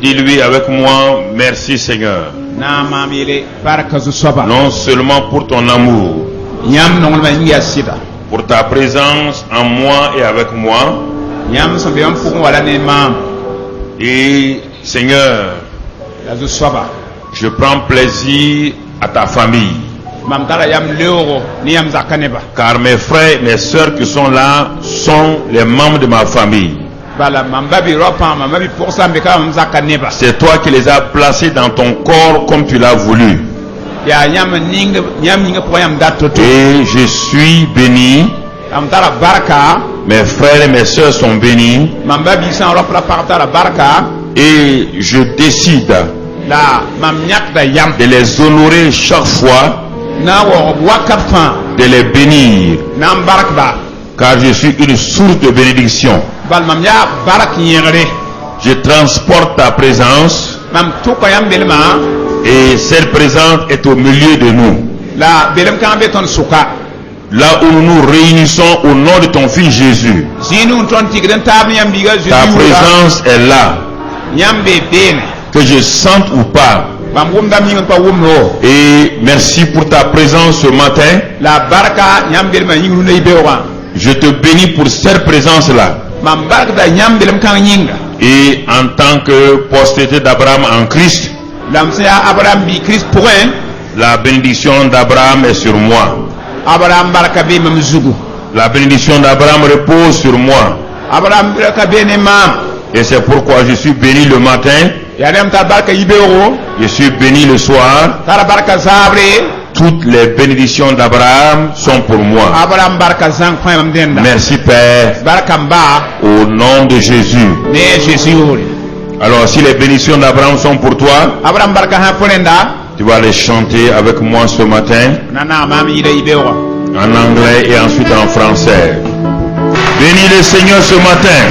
dis-lui avec moi, merci Seigneur. Non seulement pour ton amour, pour ta présence en moi et avec moi. Et Seigneur, je prends plaisir à ta famille. Car mes frères et mes sœurs qui sont là sont les membres de ma famille. C'est toi qui les as placés dans ton corps comme tu l'as voulu. Et je suis béni. Mes frères et mes sœurs sont bénis. Et je décide de les honorer chaque fois, de les bénir, car je suis une source de bénédiction. Je transporte ta présence et cette présence est au milieu de nous. Là où nous nous réunissons au nom de ton Fils Jésus, ta présence est là. Que je sente ou pas. Et merci pour ta présence ce matin. Je te bénis pour cette présence-là. Et en tant que postérité d'Abraham en Christ, la bénédiction d'Abraham est sur moi. La bénédiction d'Abraham repose sur moi. Et c'est pourquoi je suis béni le matin. Je suis béni le soir. Toutes les bénédictions d'Abraham sont pour moi. Merci Père. Au nom de Jésus. Alors si les bénédictions d'Abraham sont pour toi, tu vas les chanter avec moi ce matin. En anglais et ensuite en français. Bénis le Seigneur ce matin.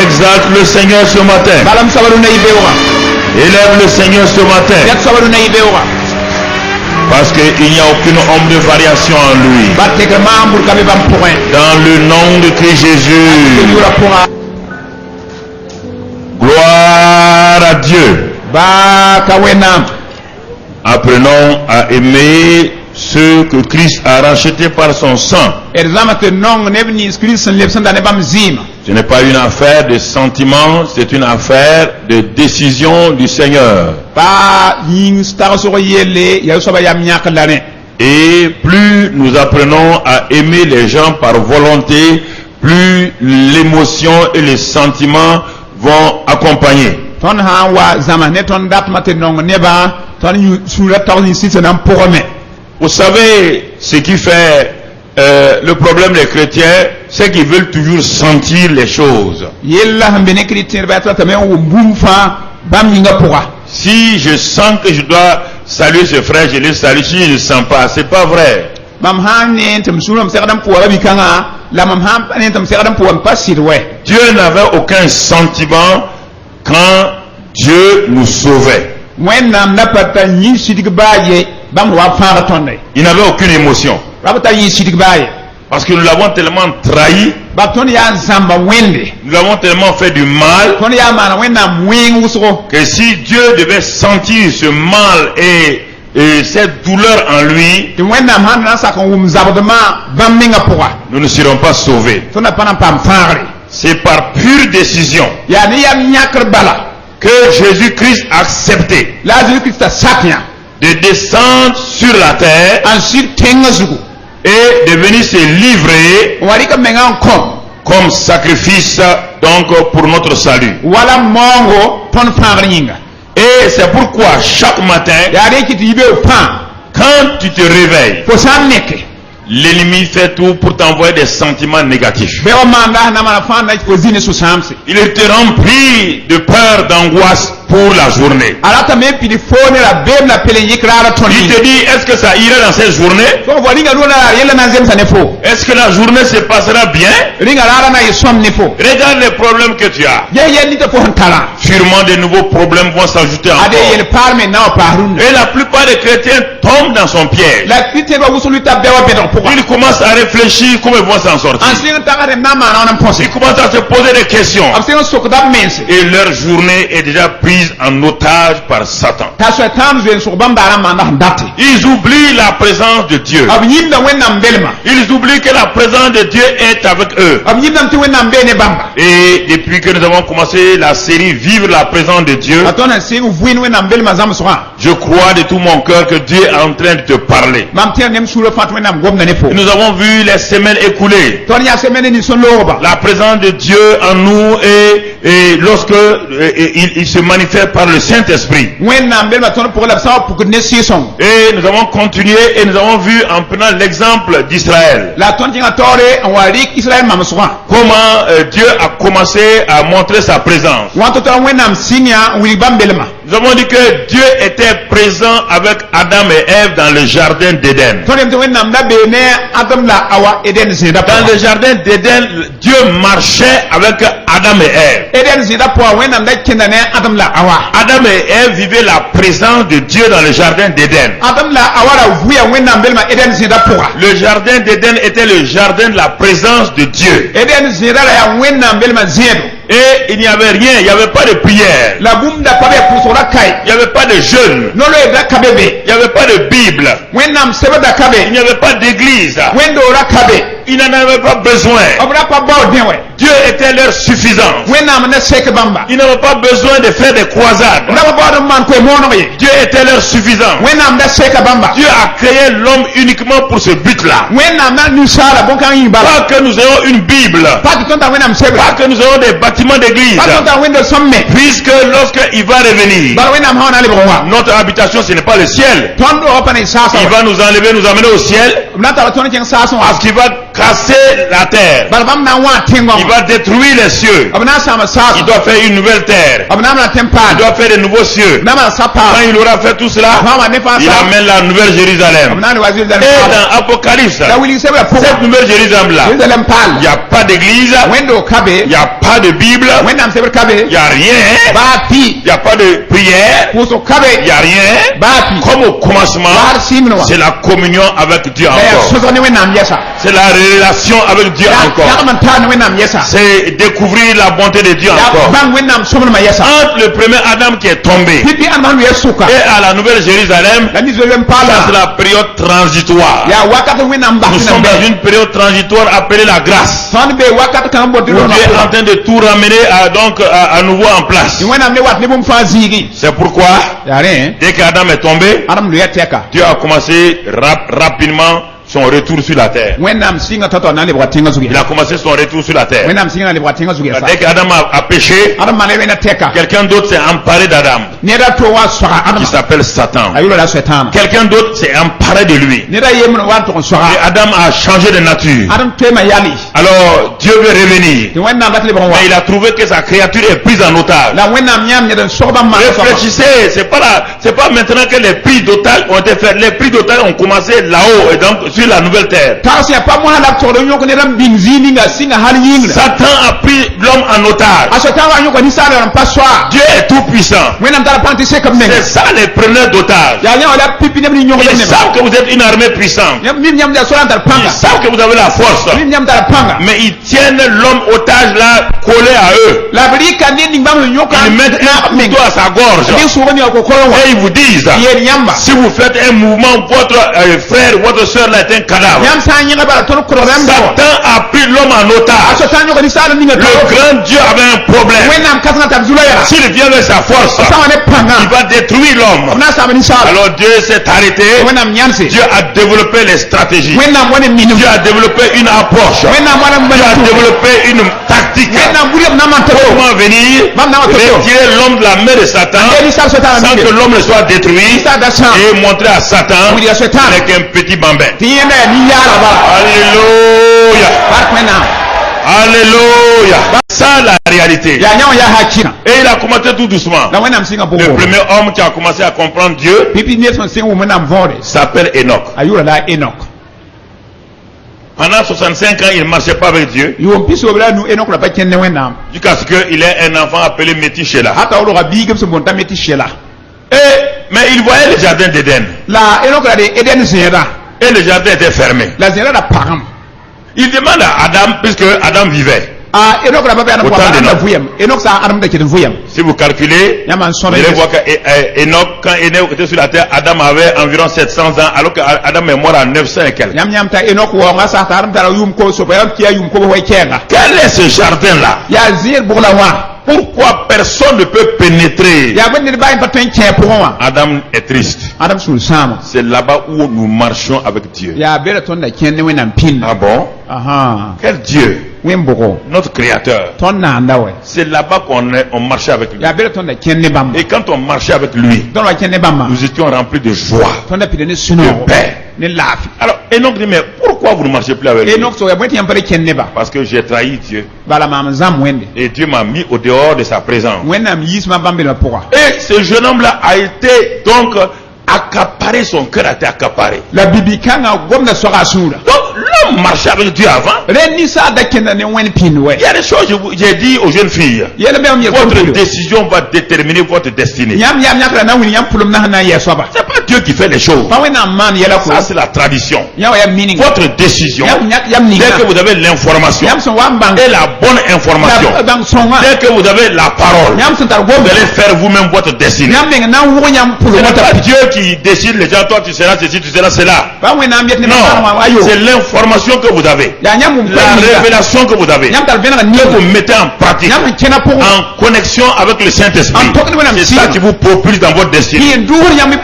Exalte le Seigneur ce matin. Élève le Seigneur ce matin. Parce qu'il n'y a aucune ombre de variation en lui. Dans le nom de Christ Jésus. Gloire à Dieu. Apprenons à aimer ceux que Christ a rachetés par son sang. Ce n'est pas une affaire de sentiment, c'est une affaire de décision du Seigneur. Et plus nous apprenons à aimer les gens par volonté, plus l'émotion et les sentiments vont accompagner. Vous savez ce qui fait le problème des chrétiens, c'est qu'ils veulent toujours sentir les choses. Si je sens que je dois saluer ce frère, je le salue. Si je ne sens pas, c'est pas vrai. Dieu n'avait aucun sentiment quand Dieu nous sauvait. Il n'avait aucune émotion. Parce que nous l'avons tellement trahi, nous l'avons tellement fait du mal, que si Dieu devait sentir ce mal et cette douleur en lui, nous ne serons pas sauvés. C'est par pure décision que Jésus-Christ a accepté de descendre sur la terre et de venir se livrer comme sacrifice donc pour notre salut. Et c'est pourquoi chaque matin, quand tu te réveilles, l'ennemi fait tout pour t'envoyer des sentiments négatifs. Il te remplit de peur, d'angoisse pour la journée. Il te dit, est-ce que ça ira dans cette journée? Est-ce que la journée se passera bien? Regarde les problèmes que tu as. Sûrement de nouveaux problèmes vont s'ajouter encore. Et la plupart des chrétiens tombent dans son piège. Ils commencent à réfléchir comment ils vont s'en sortir. Ils commencent à se poser des questions. Et leur journée est déjà prise en otage par Satan. Ils oublient la présence de Dieu. Ils oublient que la présence de Dieu est avec eux. Et depuis que nous avons commencé la série Vivre la présence de Dieu, je crois de tout mon cœur que Dieu est en train de te parler. Nous avons vu les semaines écoulées. La présence de Dieu en nous et lorsque il se manifeste par le Saint-Esprit. Et nous avons continué et nous avons vu en prenant l'exemple d'Israël. Comment Dieu a commencé à montrer sa présence. Nous avons dit que Dieu était présent avec Adam et Ève dans le jardin d'Éden. Dans le jardin d'Éden, Dieu marchait avec Adam et Ève. Adam et Ève vivaient la présence de Dieu dans le jardin d'Éden. Le jardin d'Éden était le jardin de la présence de Dieu. Et il n'y avait rien, il n'y avait pas de prière. Il n'y avait pas de jeûne. Il n'y avait pas de Bible. Il n'y avait pas d'église. Il n'en avait pas besoin. Dieu était leur suffisance. Ils n'avaient pas besoin de faire des croisades. Dieu était leur suffisance. Dieu a créé l'homme uniquement pour ce but-là. Pas que nous ayons une Bible. Pas que nous ayons des bâtiments d'église. Puisque lorsqu'il va revenir, notre habitation ce n'est pas le ciel. Il va nous enlever, nous amener au ciel. Parce qu'il va casser la terre. Il va détruire les cieux. Il doit faire une nouvelle terre. Il doit faire de nouveaux cieux. Quand il aura fait tout cela, il amène la nouvelle Jérusalem. Et dans Apocalypse, cette nouvelle Jérusalem-là, il n'y a pas d'église, il n'y a pas de Bible, il n'y a rien, il n'y a pas de prière, il n'y a rien. Comme au commencement, c'est la communion avec Dieu encore. C'est la relation avec Dieu encore. C'est découvrir la bonté de Dieu encore. Entre le premier Adam qui est tombé et à la nouvelle Jérusalem, c'est la période transitoire. Nous sommes dans une période transitoire appelée la grâce. Dieu est en train de tout ramener à nouveau en place. C'est pourquoi dès qu'Adam est tombé, Dieu a commencé rapidement son retour sur la terre. Il a commencé son retour sur la terre. Dès qu'Adam a péché, quelqu'un d'autre s'est emparé d'Adam, qui s'appelle Satan. Quelqu'un d'autre s'est emparé de lui. Et Adam a changé de nature. Alors Dieu veut revenir. Mais il a trouvé que sa créature est prise en otage. Réfléchissez, c'est pas maintenant que les prises d'otage ont été faites. Les prises d'otage ont commencé là-haut et donc sur la nouvelle terre. Satan a pris l'homme en otage. Dieu est tout puissant. C'est ça les preneurs d'otages. Ils savent que vous êtes une armée puissante. Ils savent que vous avez la force. Mais ils tiennent l'homme otage là collé à eux. Ils mettent un couteau à sa gorge. Et ils vous disent, si vous faites un mouvement, votre frère, votre soeur là est un cadavre. Satan a pris l'homme en otage. Le grand Dieu avait un problème. S'il vient avec sa force, il va détruire l'homme. Alors Dieu s'est arrêté. Dieu a développé les stratégies. Dieu a développé une approche. Dieu a développé une tactique. Comment venir retirer l'homme de la main de Satan sans que l'homme ne soit détruit et montrer à Satan avec un petit bambin. Alléluia. Alléluia. Ça la réalité. Et il a commencé tout doucement. Le premier homme qui a commencé à comprendre Dieu s'appelle Enoch. Pendant 65 ans, il ne marchait pas avec Dieu. Jusqu'à ce qu'il ait un enfant appelé Métichela. Mais il voyait le jardin d'Éden. Et le jardin était fermé. Il demande à Adam, puisque Adam vivait. Si vous calculez, vous allez voir qu'Enoch, quand Enoch était sur la terre, Adam avait environ 700 ans, alors qu'Adam est mort à 900 et quelques. Quel est ce jardin-là? Pourquoi personne ne peut pénétrer? Adam est triste. C'est là-bas où nous marchons avec Dieu. Ah bon? Quel Dieu? Notre créateur. C'est là-bas qu'on marchait avec lui. Et quand on marchait avec lui, nous étions remplis de joie, de paix. Alors Enoch dit, mais pourquoi vous ne marchez plus avec lui? Parce que j'ai trahi Dieu. Et Dieu m'a mis au dehors de sa présence. Et ce jeune homme-là a été donc accaparé, son cœur a été accaparé. Donc l'homme marchait avec Dieu avant. Il y a des choses, j'ai dit aux jeunes filles, votre décision va déterminer votre destinée. C'est pas Dieu qui fait les choses. Ça c'est la tradition. Votre décision, dès que vous avez l'information et la bonne information, dès que vous avez la parole, vous allez faire vous-même votre destinée. Ce n'est pas Dieu qui décide les gens, toi tu seras ceci, tu seras cela. Non, c'est l'information que vous avez, la révélation que vous avez, que vous mettez en pratique, en connexion avec le Saint-Esprit. C'est ça qui vous propulse dans votre destinée. Bien-aimés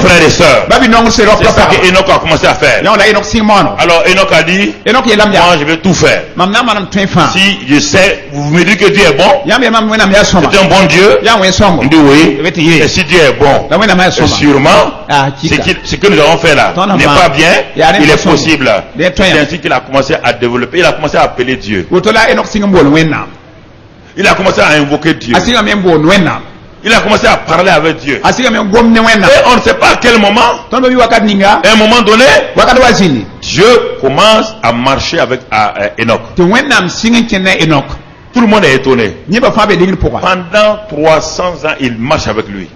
frères et sœurs, c'est ça que Enoch a commencé à faire. Alors Enoch a dit, moi je vais tout faire. Si je sais, vous me dites que Dieu est bon, c'est un bon Dieu, on dit oui. Et si Dieu est bon, sûrement ce que nous avons fait là n'est pas bien, il est possible. C'est ainsi qu'il a commencé à développer, il a commencé à appeler Dieu. Il a commencé à invoquer Dieu. Il a commencé à parler avec Dieu. Et on ne sait pas à quel moment, à un moment donné, Dieu commence à marcher avec Enoch. Tout le monde est étonné. Pendant 300 ans, il marche avec lui.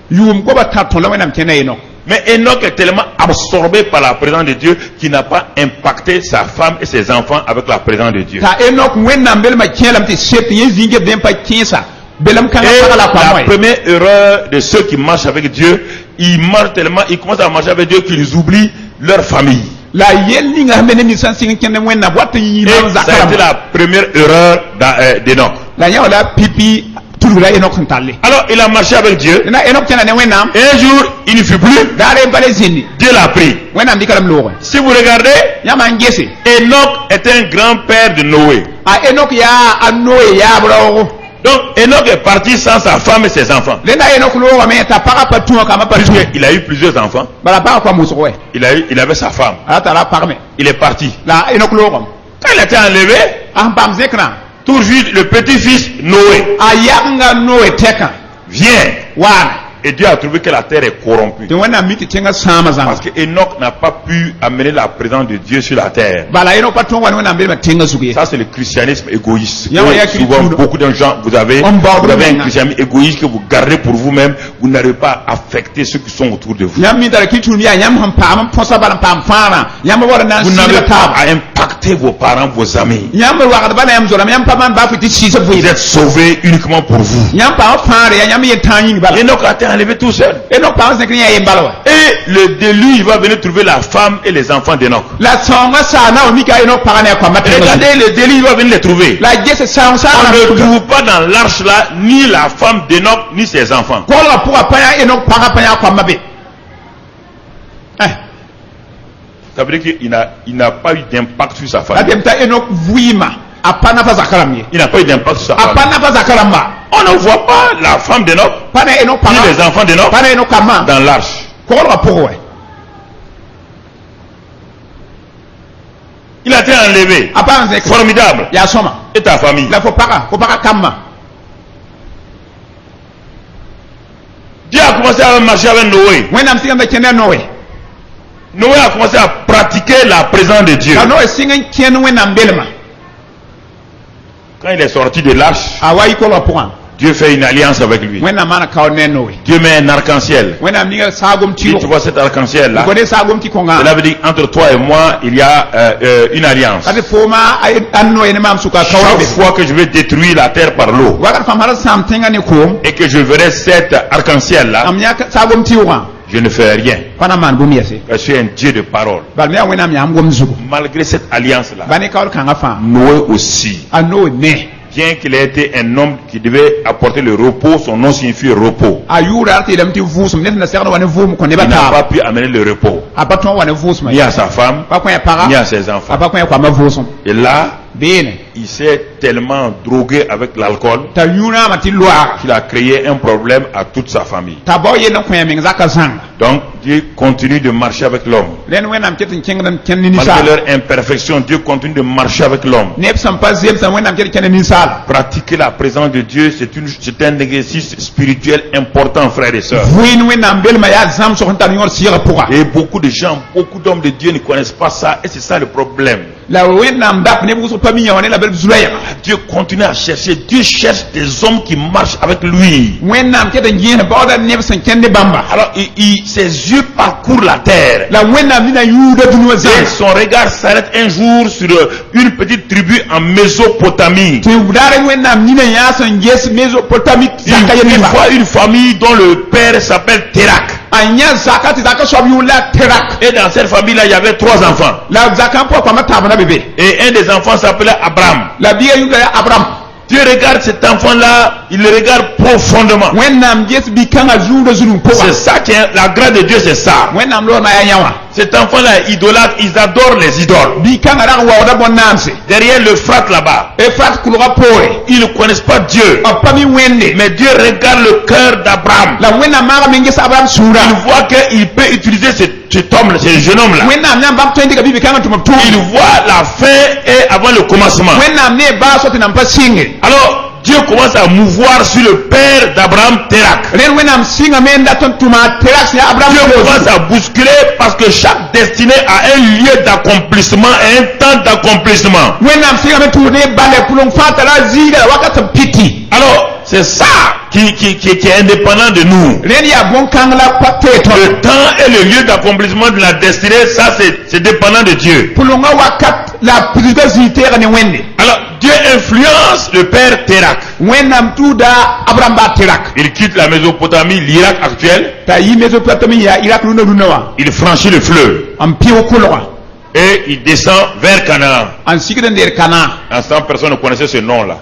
Mais Enoch est tellement absorbé par la présence de Dieu qu'il n'a pas impacté sa femme et ses enfants avec la présence de Dieu. Et la première erreur de ceux qui marchent avec Dieu, ils marchent tellement, ils commencent à marcher avec Dieu qu'ils oublient leur famille. Et ça a été la première erreur d'Enoch. Alors il a marché avec Dieu. Et un jour il ne fut plus. Dieu l'a pris. Si vous regardez, Enoch est un grand-père de Noé. Donc Enoch est parti sans sa femme et ses enfants. Il a eu plusieurs enfants. Il avait sa femme. Il est parti. Quand il était enlevé, tout de suite le petit-fils Noé vient. Et Dieu a trouvé que la terre est corrompue. Parce que Enoch n'a pas pu amener la présence de Dieu sur la terre. Ça c'est le christianisme égoïste. Souvent beaucoup de gens, vous avez un christianisme égoïste que vous gardez pour vous-même. Vous n'arrivez pas à affecter ceux qui sont autour de vous. Vous n'avez pas à impacter vos parents, vos amis. Vous êtes sauvés uniquement pour vous. Enoch a été enlevé tout seul. Et le déluge va venir trouver la femme et les enfants d'Enoch. Regardez, le déluge va venir les trouver. On ne trouve pas dans l'arche là ni la femme d'Enoch ni ses enfants. Ça veut dire qu'il n'a pas eu d'impact sur sa famille. Il n'a pas eu d'impact sur sa famille. On ne voit pas la femme d'Enoch ni les enfants d'Enoch dans l'arche. Il a été enlevé. Formidable. Et ta famille. Dieu a commencé à marcher avec Noé. Noé a commencé à pratiquer la présence de Dieu. Quand il est sorti de l'arche, Dieu fait une alliance avec lui. Dieu met un arc-en-ciel. Tu vois cet arc-en-ciel là. Cela veut dire entre toi et moi, il y a une alliance. Chaque fois que je vais détruire la terre par l'eau et que je verrai cet arc-en-ciel là, je ne fais rien. Je suis un Dieu de parole. Malgré cette alliance là, Noé aussi, bien qu'il ait été un homme qui devait apporter le repos, son nom signifie repos. Il n'a pas pu amener le repos, ni à sa femme, ni à ses enfants. Et là, il s'est tellement drogué avec l'alcool qu'il a créé un problème à toute sa famille. Donc Dieu continue de marcher avec l'homme. Malgré leur imperfection, Dieu continue de marcher avec l'homme. Pratiquer la présence de Dieu, c'est un exercice spirituel important, frères et sœurs. Et beaucoup de gens, beaucoup d'hommes de Dieu ne connaissent pas ça, et c'est ça le problème. Dieu continue à chercher. Dieu cherche des hommes qui marchent avec lui. Alors ses yeux parcourent la terre. Et son regard s'arrête un jour sur une petite tribu en Mésopotamie. Il voit une famille dont le père s'appelle Térak. Et dans cette famille-là, il y avait 3 enfants. Et un des enfants s'appelait Abraham. Dieu regarde cet enfant-là, il le regarde profondément. C'est ça qui est la grâce de Dieu, c'est ça. Cet enfant-là, idolâtre, ils adorent les idoles. Derrière l'Euphrate là-bas, ils ne connaissent pas Dieu. Mais Dieu regarde le cœur d'Abraham. Il voit qu'il peut utiliser cet homme, ce jeune homme-là. Il voit la fin et avant le commencement. Alors, Dieu commence à mouvoir sur le père d'Abraham, Térak. Dieu commence à bousculer parce que chaque destinée a un lieu d'accomplissement et un temps d'accomplissement. Alors, c'est ça qui est indépendant de nous. Le temps et le lieu d'accomplissement de la destinée, ça c'est dépendant de Dieu. Alors, Dieu influence le père Térak. Il quitte la Mésopotamie, l'Irak actuel. Il franchit le fleuve. Et il descend vers Canaan. Instant, personne ne connaissait ce nom-là.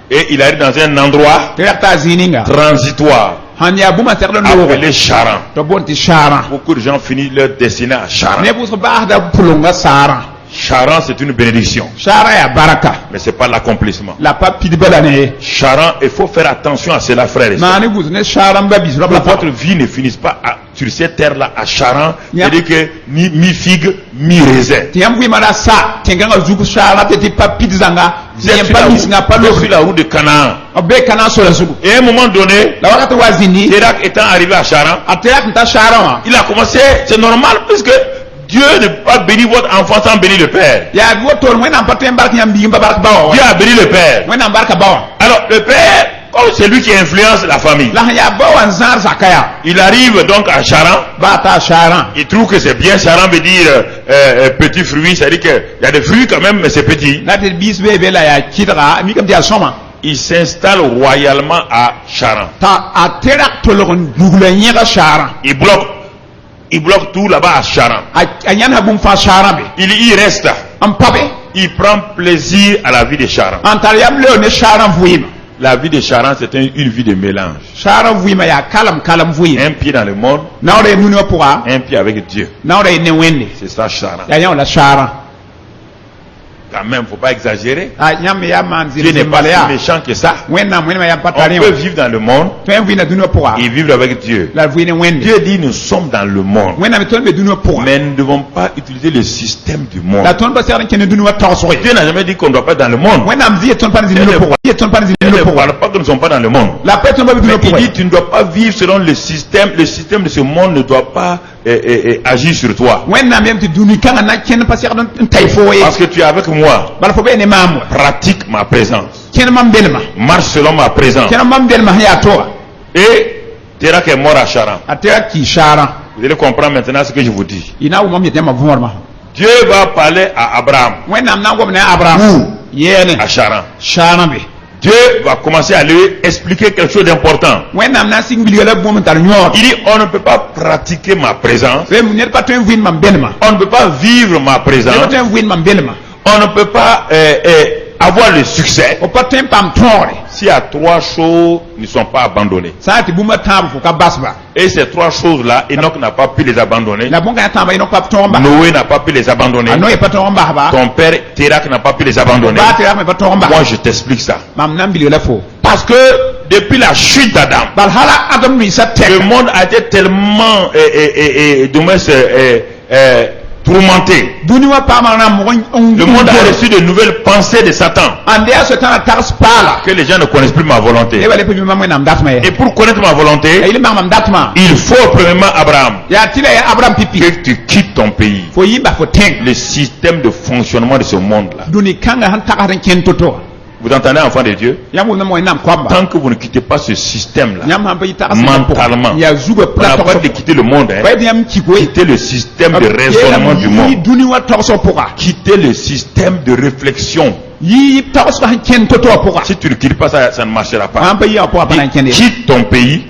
Et il arrive dans un endroit transitoire appelé Charan. Beaucoup de gens finissent leur destinée à Charan. Charan, c'est une bénédiction. Mais ce n'est pas l'accomplissement. Charan, il faut faire attention à cela, frères et sœurs. Votre vie ne finisse pas sur cette terre-là à Charan. C'est-à-dire que mi-figue, mi-raisin. Je suis la route de Canaan. Et à un moment donné, Térak étant arrivé à Charan, il a commencé, c'est normal, puisque Dieu ne peut pas bénir votre enfant sans bénir le Père. Dieu a béni le Père. Alors le Père, comme c'est lui qui influence la famille, il arrive donc à Charan. Il trouve que c'est bien. Charan veut dire petit fruit, c'est-à-dire qu'il y a des fruits quand même, mais c'est petit. Il s'installe royalement à Charan. Il bloque tout là-bas à Charan. Il y reste. Il prend plaisir à la vie de Charan. La vie de Charan, c'est une vie de mélange. Un pied dans le monde, un pied avec Dieu. C'est ça Charan. Quand même, faut pas exagérer. Dieu Dieu n'est pas si méchant que ça. On peut vivre dans le monde et vivre avec Dieu. Dieu dit nous sommes dans le monde. Mais nous ne devons pas utiliser le système du monde. Dieu n'a jamais dit qu'on ne doit pas être dans le monde. Dieu ne parle pas que nous ne sommes pas dans le monde. Mais il dit tu ne dois pas vivre selon le système. Le système de ce monde ne doit pas agir sur toi. Parce que tu es avec moi. Pratique ma présence. Marche selon ma présence. Et Térak est mort à Charan. Vous allez comprendre maintenant ce que je vous dis. Dieu va parler à Abraham. À Charan. Dieu va commencer à lui expliquer quelque chose d'important. Il dit on ne peut pas pratiquer ma présence. On ne peut pas vivre ma présence. On ne peut pas avoir le succès si à trois choses ne sont pas abandonnées. Et ces trois choses-là, Enoch n'a pas pu les abandonner. Noé n'a pas pu les abandonner. Ton père Térak n'a pas pu les abandonner. Moi je t'explique ça. Parce que depuis la chute d'Adam, le monde a été tellement tourmenté. Le monde a reçu de nouvelles pensées de Satan. Que les gens ne connaissent plus ma volonté. Et pour connaître ma volonté, il faut premièrement Abraham que tu quittes ton pays. Le système de fonctionnement de ce monde-là. Vous entendez, enfants de Dieu? Tant que vous ne quittez pas ce système-là, mentalement, vous n'avez pas de quitter le monde. Quittez le système de raisonnement du monde. Quittez le système de réflexion. Si tu ne quittes pas ça, ça ne marchera pas. Quitte ton pays.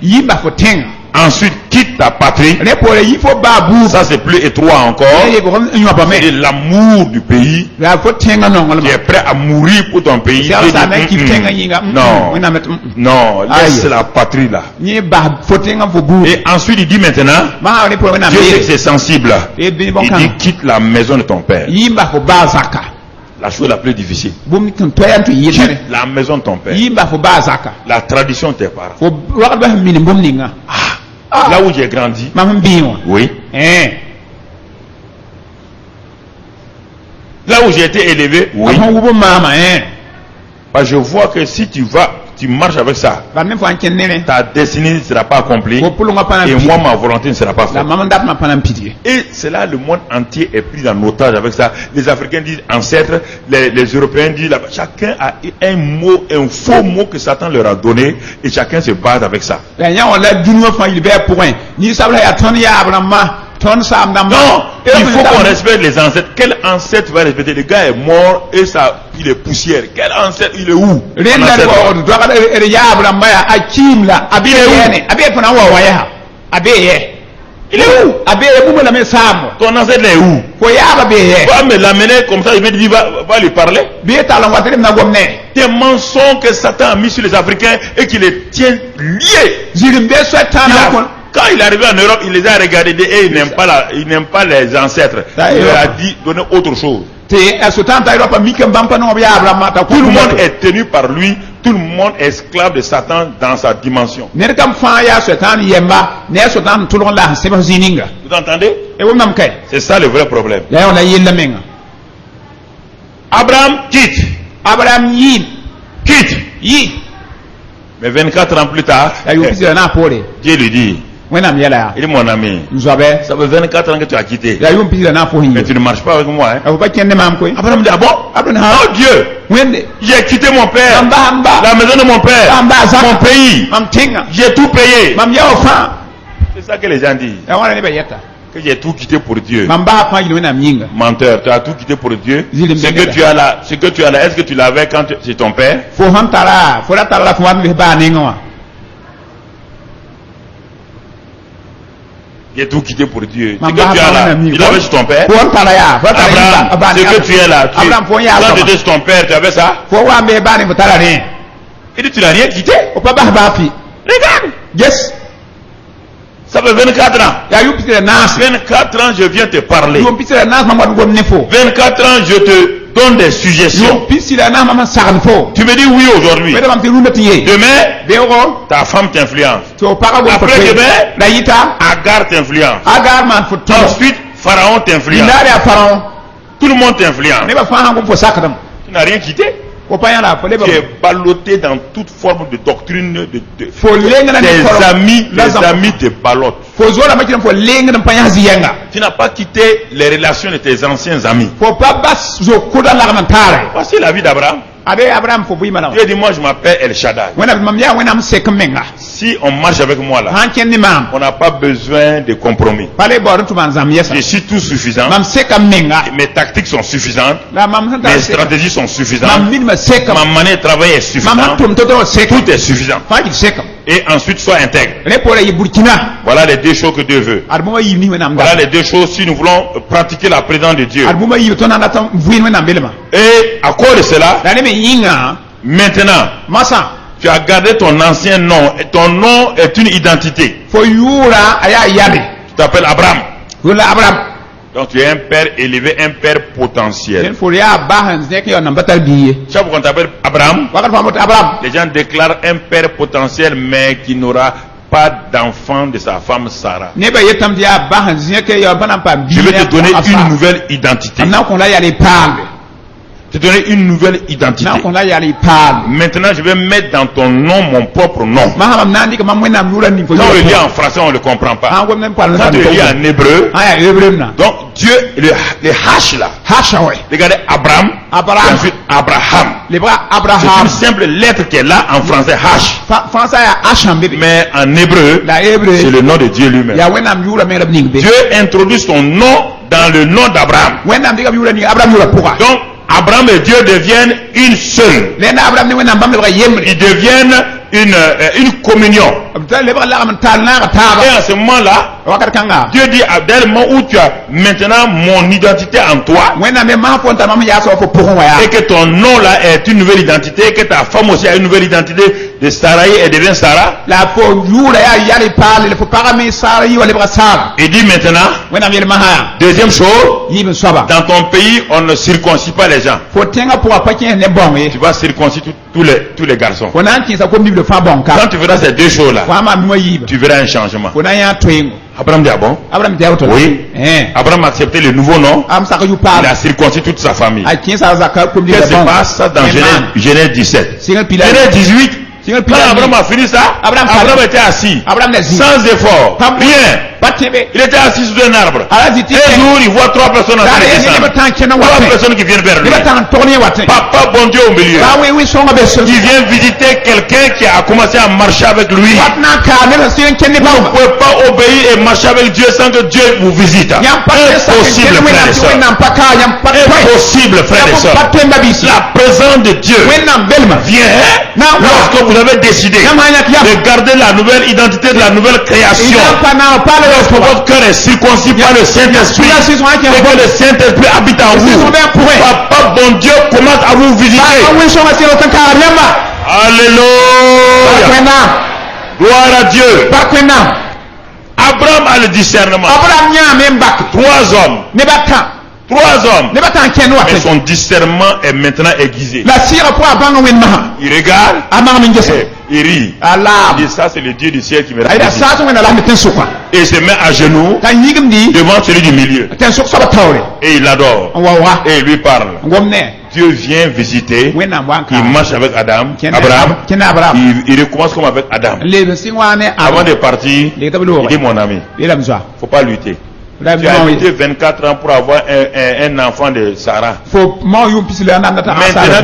Ensuite, quitte ta patrie. Ça, c'est plus étroit encore. C'est l'amour du pays. Tu es prêt à mourir pour ton pays. Non, laisse la patrie là. Et ensuite, il dit maintenant, Dieu sait que c'est sensible. Il dit, quitte la maison de ton père. La chose la plus difficile. Quitte la maison de ton père. La tradition de tes parents. Là où j'ai grandi. Oui. Là où j'ai été élevé. Oui. Je vois que si tu marches avec ça, ta destinée ne sera pas accomplie. Et moi, ma volonté ne sera pas faite. Et c'est là le monde entier est pris en otage avec ça. Les Africains disent ancêtres, les Européens disent là-bas. Chacun a un mot, un faux mot que Satan leur a donné. Et chacun se base avec ça. Non, il faut qu'on respecte les ancêtres. Quel ancêtre va respecter? Le gars est mort et ça, il est poussière. Quel ancêtre? Il est où? Il est où? Ton ancêtre est où? Va me l'amener comme ça, il va lui parler. Des mensonges que Satan a mis sur les Africains et qui les tient liés. Quand il est arrivé en Europe, il les a regardés et il n'aime pas les ancêtres. Il leur a dit donner autre chose. Tout le monde est tenu par lui. Tout le monde est esclave de Satan dans sa dimension. Vous entendez? C'est ça le vrai problème. Abraham quitte. Quitte. Mais 24 ans plus tard, Dieu lui dit, il est mon ami. Ça fait 24 ans que tu as quitté. Mais tu ne marches pas avec moi. Abraham dit, ah bon? Oh Dieu, j'ai quitté mon père, la maison de mon père, mon pays. J'ai tout payé. C'est ça que les gens disent. Que j'ai tout quitté pour Dieu. Menteur, tu as tout quitté pour Dieu. Ce que tu as là, est-ce que tu l'avais quand c'est ton père? J'ai tout quitté pour Dieu. Ce que tu as là, tu l'avais chez ton père. Abraham, ce que tu es là, quand tu étais chez ton père, tu avais ça. Il dit, tu n'as rien quitté. Regarde. Yes. Ça fait 24 ans. 24 ans, je viens te parler. 24 ans, je te donne des suggestions. Tu me dis oui aujourd'hui. Demain, ta femme t'influence. Après demain, Agar t'influence. Ensuite, Pharaon t'influence. Tout le monde t'influence. Tu n'as rien quitté. Tu es ballotté dans toute forme de doctrine. Tes amis te ballottent. Tu n'as pas quitté les relations de tes anciens amis. Voici la vie d'Abraham. Dieu dit, moi je m'appelle El Shaddai. Si on marche avec moi là, on n'a pas besoin de compromis. Je suis tout suffisant. Mes tactiques sont suffisantes. Mes stratégies sont suffisantes. Ma manière de travailler est suffisante. Tout est suffisant. Et ensuite sois intègre. Voilà les deux choses que Dieu veut. Voilà les deux choses si nous voulons pratiquer la présence de Dieu. Et à cause de cela, maintenant, tu as gardé ton ancien nom. Et ton nom est une identité. Tu t'appelles Abraham. Donc tu es un père élevé, un père potentiel. Chaque fois qu'on t'appelle Abraham, les gens déclarent un père potentiel mais qui n'aura pas d'enfant de sa femme Sarah. Je vais te donner une nouvelle identité. Te donner une nouvelle identité. Maintenant, je vais mettre dans ton nom mon propre nom. Quand on le lit en français, on ne le comprend pas. Quand on le lit en hébreu, donc Dieu, le H là, regardez Abraham, ensuite Abraham. C'est une simple lettre qui est là en français, H. Mais en hébreu, c'est le nom de Dieu lui-même. Dieu introduit son nom dans le nom d'Abraham. Donc, Abraham et Dieu deviennent une seule. Ils deviennent une communion. Et à ce moment-là, Dieu dit à dès le moment où tu as maintenant mon identité en toi, et que ton nom là est une nouvelle identité, et que ta femme aussi a une nouvelle identité de Sarai et devient Sarah. Il dit maintenant, deuxième chose, dans ton pays on ne circoncis pas les gens. Tu vas circoncire tous les garçons. Quand tu verras ces deux choses là, tu verras un changement. Abraham dit ah bon? Oui. Abraham a accepté le nouveau nom. Il a circoncis toute sa famille. Qu'est-ce qui se passe dans Genèse 17? Genèse 18. Quand Abraham a fini ça, Abraham était assis, sans effort, rien. Il était assis sous un arbre. Un jour, il voit trois personnes en train de descendre. Trois personnes qui viennent vers lui. Papa, bon Dieu au milieu. Il vient visiter quelqu'un qui a commencé à marcher avec lui. Vous ne pouvez pas obéir et marcher avec Dieu sans que Dieu vous visite. Impossible, frères et sœurs. Impossible, frères et sœurs. La présence de Dieu vient lorsque vous avez décidé de garder la nouvelle identité de la nouvelle création. Votre cœur est circoncis par le Saint-Esprit et que le Saint-Esprit habite en vous. Papa, bon Dieu, commence à vous visiter. Alléluia. Gloire à Dieu. Abraham a le discernement. Trois hommes. Mais son discernement est maintenant aiguisé. Il regarde. Il rit. Il dit ça c'est le Dieu du ciel qui me l'a dit. Et il se met à genoux devant celui du milieu. Et il l'adore. Et il lui parle. Dieu vient visiter. Il marche avec Abraham. Il recommence comme avec Adam. Avant de partir, il dit mon ami, il ne faut pas lutter. Tu as lutté 24 ans pour avoir un enfant de Sarah. Maintenant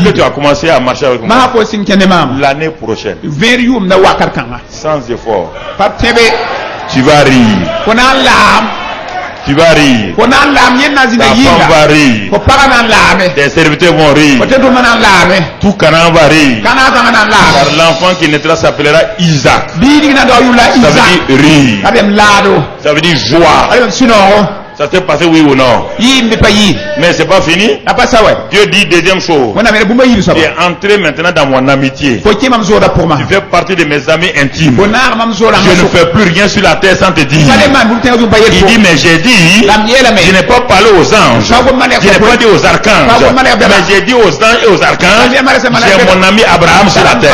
que tu as commencé à marcher avec moi, l'année prochaine, sans effort, tu vas rire. Tu vas rire. Ta femme va rire. Tes serviteurs vont rire. Tout Canaan va rire. Car l'enfant qui naîtra s'appellera Isaac. Ça veut dire rire. Ça veut dire joie. Ça s'est passé oui ou non? Mais c'est pas fini. Dieu dit deuxième chose. Tu es entré maintenant dans mon amitié. Tu fais partie de mes amis intimes. Je ne fais plus rien sur la terre sans te dire. Il dit mais j'ai dit, je n'ai pas parlé aux anges, je n'ai pas dit aux archanges, mais j'ai dit aux anges et aux archanges, j'ai mon ami Abraham sur la terre.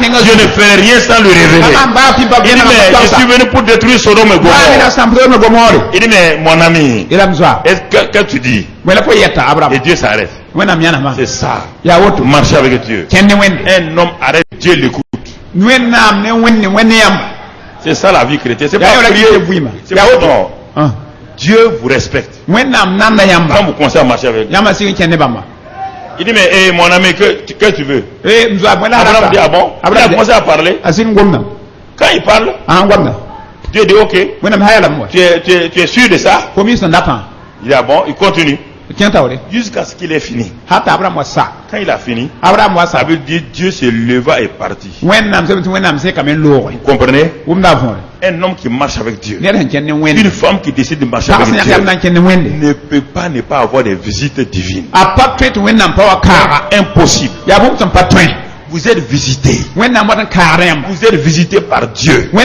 Je ne fais rien sans le révéler. Il dit mais je suis venu pour détruire Sodome et Gomorrhe. Il dit mais mon ami, qu'est-ce que tu dis? Et Dieu s'arrête. C'est ça. Marcher avec Dieu. Un homme arrête, Dieu l'écoute. C'est ça la vie chrétienne. C'est pas prier. C'est pas non. Dieu vous respecte. Quand vous commencez à marcher avec lui. Il dit mais mon ami, que tu veux? Abraham dit ah bon? Il a commencé à parler. Quand il parle, Dieu dit ok. Tu es sûr de ça? Il dit ah bon? Il continue. Jusqu'à ce qu'il ait fini. Quand il a fini, ça veut dire Dieu se leva et parti. Vous comprenez? Un homme qui marche avec Dieu, une femme qui décide de marcher avec Dieu, ne peut pas ne pas avoir des visites divines. Impossible. Vous êtes visité. Vous êtes visité par Dieu. Ce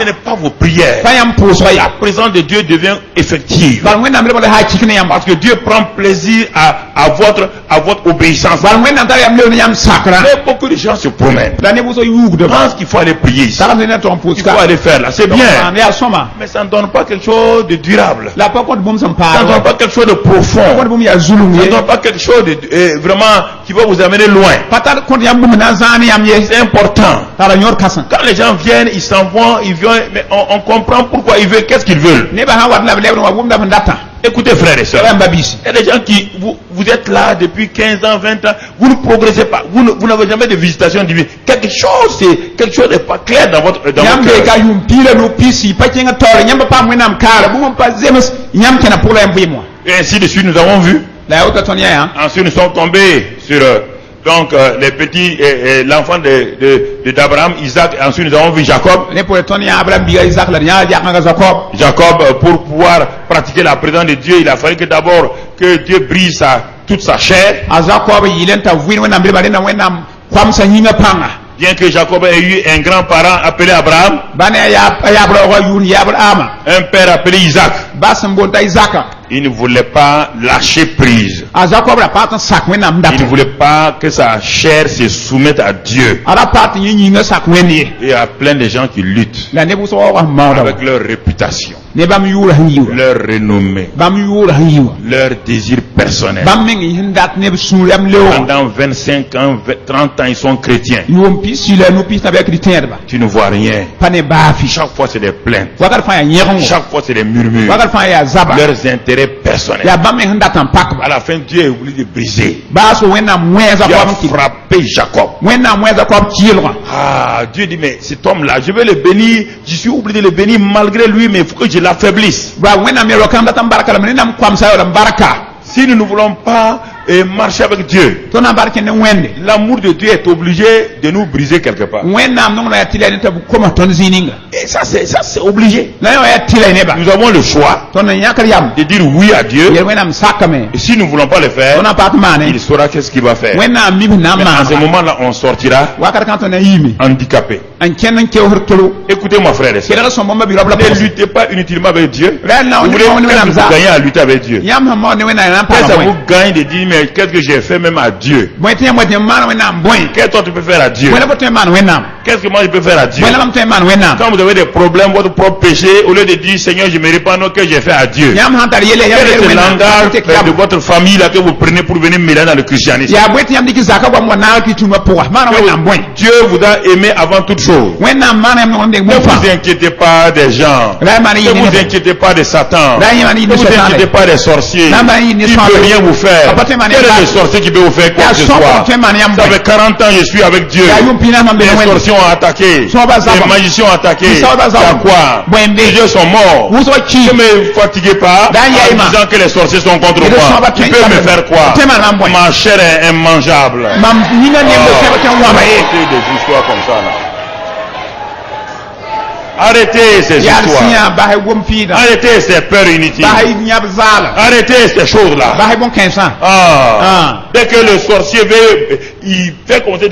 n'est pas vos prières. La présence de Dieu devient effective. Parce que Dieu prend plaisir à votre obéissance. Mais beaucoup de gens se promènent. Pensent qu'il faut aller prier ici. Il faut aller faire là. C'est bien. Mais ça ne donne pas quelque chose de durable. Ça ne donne pas quelque chose de profond. Ça ne donne pas quelque chose de vraiment qui va vous amener loin. C'est important. Quand les gens viennent, ils s'en vont, ils viennent, mais on comprend pourquoi ils veulent, qu'est-ce qu'ils veulent. Écoutez frères et sœurs, il y a des gens qui, vous êtes là depuis 15 ans, 20 ans, vous ne progressez pas, vous n'avez jamais de visitation divine. Quelque chose n'est pas clair dans votre cœur. Et ainsi de suite, nous avons vu. Ensuite, nous sommes tombés sur les petits, l'enfant d'Abraham, Isaac, ensuite nous avons vu Jacob. Jacob, pour pouvoir pratiquer la présence de Dieu, il a fallu que d'abord que Dieu brise toute sa chair. Bien que Jacob ait eu un grand-parent appelé Abraham, un père appelé Isaac, il ne voulait pas lâcher prise. Il ne voulait pas que sa chair se soumette à Dieu. Il y a plein de gens qui luttent avec leur réputation, leur renommée, leur désir personnel. Pendant 25 ans, 30 ans, ils sont chrétiens. Tu ne vois rien. Chaque fois, c'est des plaintes. Chaque fois, c'est des murmures. Leurs intérêts personnels. À la fin, Dieu est obligé de briser. Dieu a frappé Jacob. Dieu dit, mais cet homme-là, je vais le bénir. Je suis obligé de le bénir malgré lui, mais il faut que je l'affaiblisse. Si nous ne voulons pas marcher avec Dieu, l'amour de Dieu est obligé de nous briser quelque part. Et ça c'est obligé. Nous avons le choix de dire oui à Dieu. Et si nous ne voulons pas le faire, il saura qu'est-ce qu'il va faire. Mais en ce moment-là, on sortira handicapé. Écoutez-moi frère et soeur, ne luttez pas inutilement avec Dieu. Vous voulez gagner à lutter avec Dieu. Qu'est-ce que ça vous gagne de dire mais qu'est-ce que j'ai fait même à Dieu? Qu'est-ce que toi tu peux faire à Dieu? Qu'est-ce que moi je peux faire à Dieu? Quand vous avez des problèmes, votre propre péché, au lieu de dire Seigneur je me répands, non, que j'ai fait à Dieu. Quel est ce langage de votre famille là que vous prenez pour venir mêler dans le christianisme? Dieu vous a aimé avant toute chose. Ne vous inquiétez pas des gens. Ne vous inquiétez pas de Satan. Ne vous inquiétez pas des sorciers. Il ne peut rien vous faire. Quel est le sorcier qui peut vous faire quoi que ce soit? Ça fait 40 ans je suis avec Dieu. Les sorciers ont attaqué. Les magiciens ont attaqué. Il y a quoi? Les dieux sont morts. Ne me fatiguez pas en disant que les sorciers sont contre moi. Tu peux me faire quoi? Ma chair est immangeable. Des histoires comme ça là. Arrêtez ces histoires. Arrêtez ces peurs inutiles. Arrêtez ces choses-là. Dès que le sorcier veut, il fait comme ça.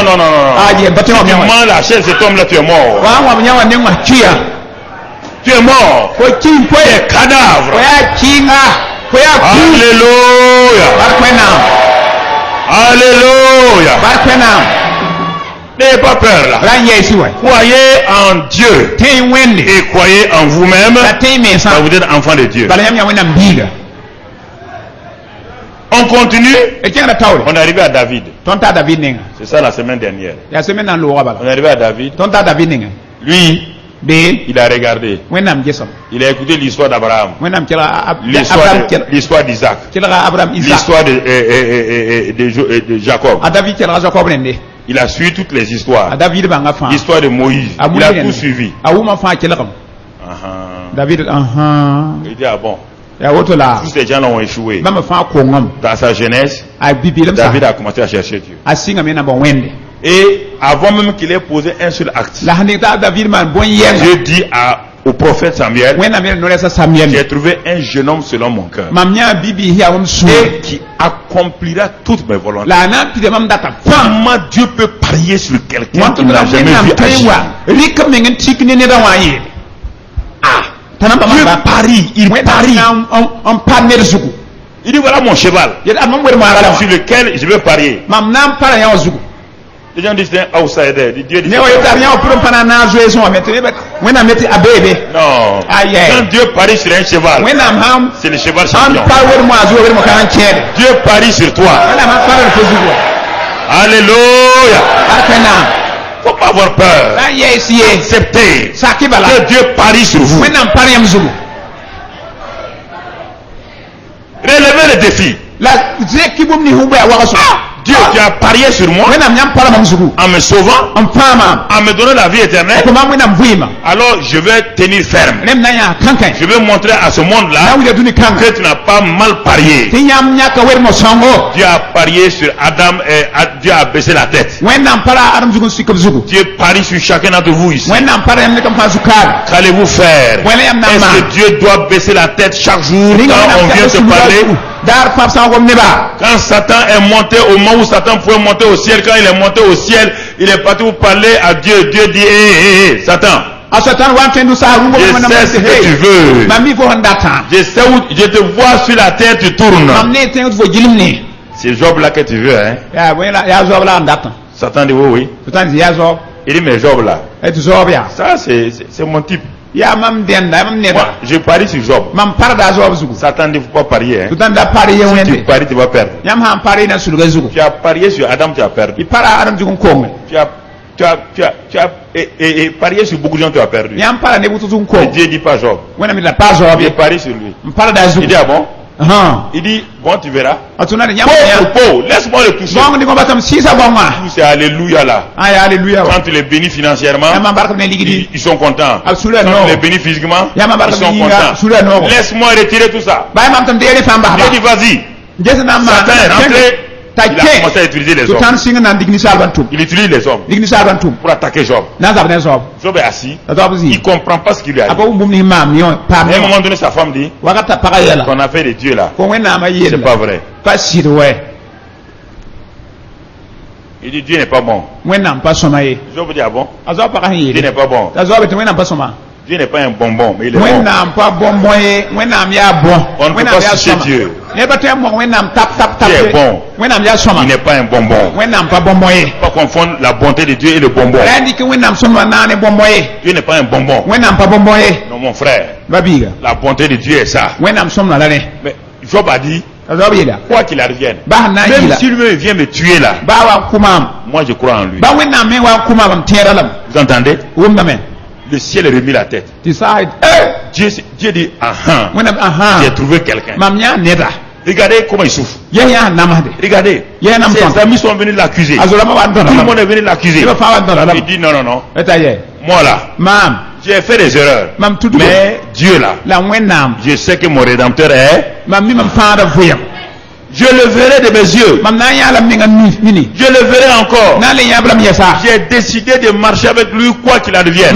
Non. Si tu mens la chaise de cet homme-là, tu es mort. Tu es mort. Tu es cadavre. Alléluia. N'ayez pas peur là. Croyez en Dieu et croyez en vous-même. Vous êtes enfant de Dieu. On continue. On est arrivé à David. C'est ça la semaine dernière. On est arrivé à David. Lui, il a regardé. Il a écouté l'histoire d'Abraham. L'histoire d'Isaac. L'histoire de Jacob. Il a suivi toutes les histoires. L'histoire de Moïse. Il a tout suivi. David, il dit, ah bon. Tous ces gens-là ont échoué. Dans sa jeunesse, David a commencé à chercher Dieu. Et avant même qu'il ait posé un seul acte, Dieu dit au prophète Samuel, j'ai trouvé un jeune homme selon mon cœur et qui accomplira toutes mes volontés. Comment Dieu peut parier sur quelqu'un qui n'a jamais vu agir? Dieu parie, il parie. Il dit voilà mon cheval sur lequel je vais parier. Les gens disent un outsider. Dieu dit non. Quand Dieu parie sur un cheval, c'est le cheval champion. Dieu parie sur toi. Alléluia. Faut pas avoir peur. Acceptez que Dieu parie sur vous. Relevez le défi. Dieu, tu as parié sur moi en me sauvant, en me donnant la vie éternelle. Alors je vais tenir ferme. Je vais montrer à ce monde-là que tu n'as pas mal parié. Dieu a parié sur Adam et Dieu a baissé la tête. Dieu parie sur chacun d'entre vous ici. Qu'allez-vous faire? Est-ce que Dieu doit baisser la tête chaque jour quand on vient te parler? Quand Satan est monté, au moment où Satan pouvait monter au ciel, quand il est monté au ciel, il est parti pour parler à Dieu. Dieu dit, hé, Satan, je sais ce que tu veux. Je sais où je te vois sur la terre, tu tournes. C'est Job là que tu veux, hein? Satan dit, oui. Il dit, mais Job là, ça c'est mon type. Moi, je parie sur Job. Satan dit, faut pas parier. Hein. Si tu paries, tu vas perdre. Tu as parié sur Adam, tu as perdu. Tu as parié sur beaucoup de gens, tu as perdu. Et Dieu dit pas Job. Il parie sur lui. Il dit, ah bon? Il dit, bon, tu verras. Laisse-moi le toucher. C'est alléluia là. Quand tu les bénis financièrement, ils sont contents. Quand tu les bénis physiquement, ils sont contents. Laisse-moi retirer tout ça. Dieu dit, vas-y. Satan est rentré. Il a commencé à utiliser les hommes. Il utilise les hommes pour attaquer Job. Job est assis. Il ne comprend pas ce qui lui arrive. À un moment donné, sa femme dit qu'on a fait des dieux là. C'est pas vrai. Il dit Dieu n'est pas bon. Job dit ah bon? Dieu n'est pas bon. Dieu n'est pas un bonbon, mais il est bon. On ne peut pas sucer Dieu. Dieu est bon. Il n'est pas un bonbon. Pas confondre la bonté de Dieu et le bonbon. Dieu n'est pas un bonbon. Non, mon frère. La bonté de Dieu est ça. Mais Job a dit, quoi qu'il arrive, même s'il vient me tuer là, moi je crois en lui. Vous entendez? Le ciel est remis la tête. Dieu dit, j'ai trouvé quelqu'un. Regardez comment il souffre. Regardez, ses amis sont venus l'accuser. Tout le monde est venu l'accuser. Il dit non. Moi là, j'ai fait des erreurs. Mais Dieu là, je sais que mon rédempteur est. Je le verrai de mes yeux. Je le verrai encore. J'ai décidé de marcher avec lui quoi qu'il advienne.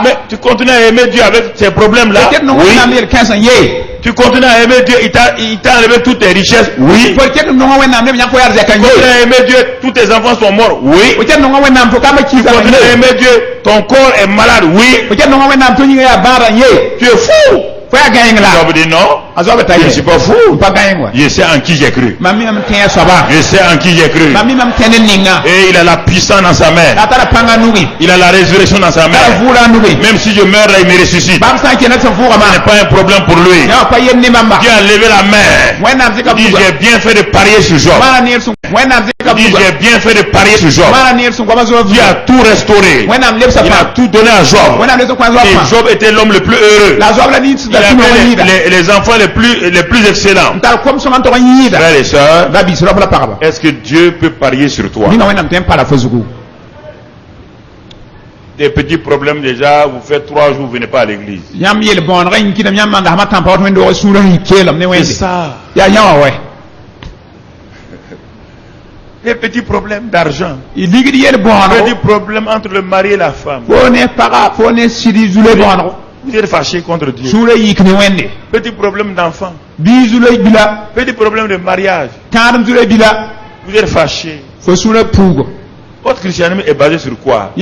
Mais tu continues à aimer Dieu avec ces problèmes-là? Oui. Tu continues à aimer Dieu, il t'a enlevé toutes tes richesses? Oui. Tu continues à aimer Dieu, tous tes enfants sont morts? Oui. Tu continues à aimer Dieu, ton corps est malade? Oui. Tu es fou. Job dit non. Je ne suis pas fou. Je sais en qui j'ai cru. Je sais en qui j'ai cru. Et il a la puissance dans sa main. Il a la résurrection dans sa main. Même si je meurs là, il me ressuscite. Ce n'est pas un problème pour lui. Dieu a levé la main. Il dit j'ai bien fait de parier sur Job. Il dit j'ai bien fait de parier sur Job. Dieu a tout restauré. Il a tout donné à Job. Et Job était l'homme le plus heureux. Il avait les enfants les plus excellents. Frères et sœurs, est-ce que Dieu peut parier sur toi? Des petits problèmes déjà, vous faites 3 jours, vous venez pas à l'église. C'est ça. Des petits problèmes d'argent. Des problèmes entre le mari et la femme. Vous êtes fâché contre Dieu. Petit problème d'enfant. Petit problème de mariage. Vous êtes fâché. Votre christianisme est basé sur quoi?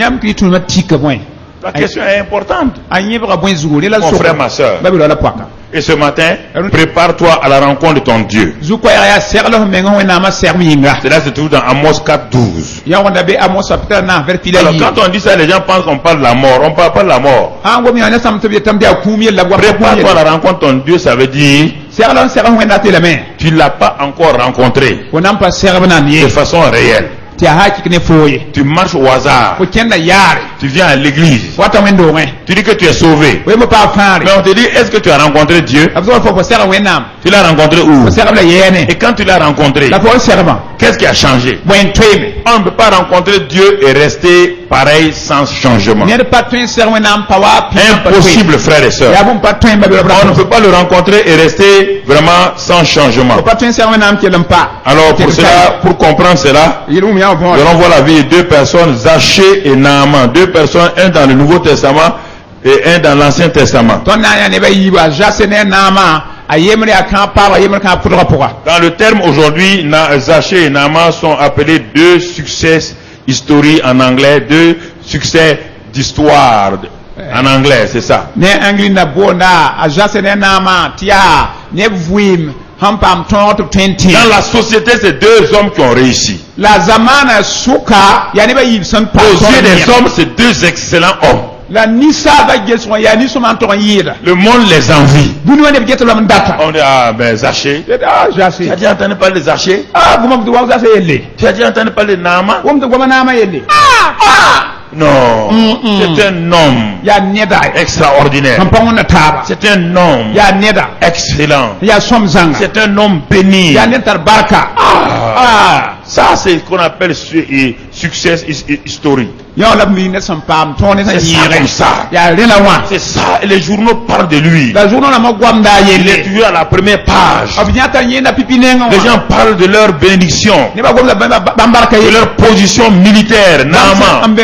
La question est importante. Mon frère, ma soeur. Et ce matin, prépare-toi à la rencontre de ton Dieu. Cela se trouve dans Amos 4:12. Alors quand on dit ça, les gens pensent qu'on parle de la mort. On ne parle pas de la mort. Prépare-toi à la rencontre de ton Dieu, ça veut dire tu ne l'as pas encore rencontré de façon réelle. Tu marches au hasard. Tu viens à l'église. Tu dis que tu es sauvé. Mais on te dit, est-ce que tu as rencontré Dieu? Tu l'as rencontré où? Et quand tu l'as rencontré, qu'est-ce qui a changé? On ne peut pas rencontrer Dieu et rester pareil sans changement. Impossible, frères et sœurs. On ne peut pas le rencontrer et rester vraiment sans changement. Alors pour cela, pour comprendre cela, nous allons voir la vie de 2 personnes, Zachée et Naaman. 2 personnes, un dans le Nouveau Testament et un dans l'Ancien Testament. Dans le terme aujourd'hui, Zachée et Naaman sont appelés 2 succès historiques en anglais, 2 succès d'histoire en anglais, c'est ça. Dans la société, c'est 2 hommes qui ont réussi. Aux yeux des hommes, c'est 2 excellents hommes. Le monde les envie. On dit, ah ben Zachée. Tu as déjà entendu parler de Zachée? Tu as déjà entendu parler de Naaman? Non, c'est un homme extraordinaire. C'est un homme excellent. C'est un homme béni. Ça, c'est ce qu'on appelle succès historique. C'est ça comme ça. C'est ça. Et les journaux parlent de lui. Il est toujours à la première page. Les gens parlent de leur bénédiction, de leur position militaire. Naaman.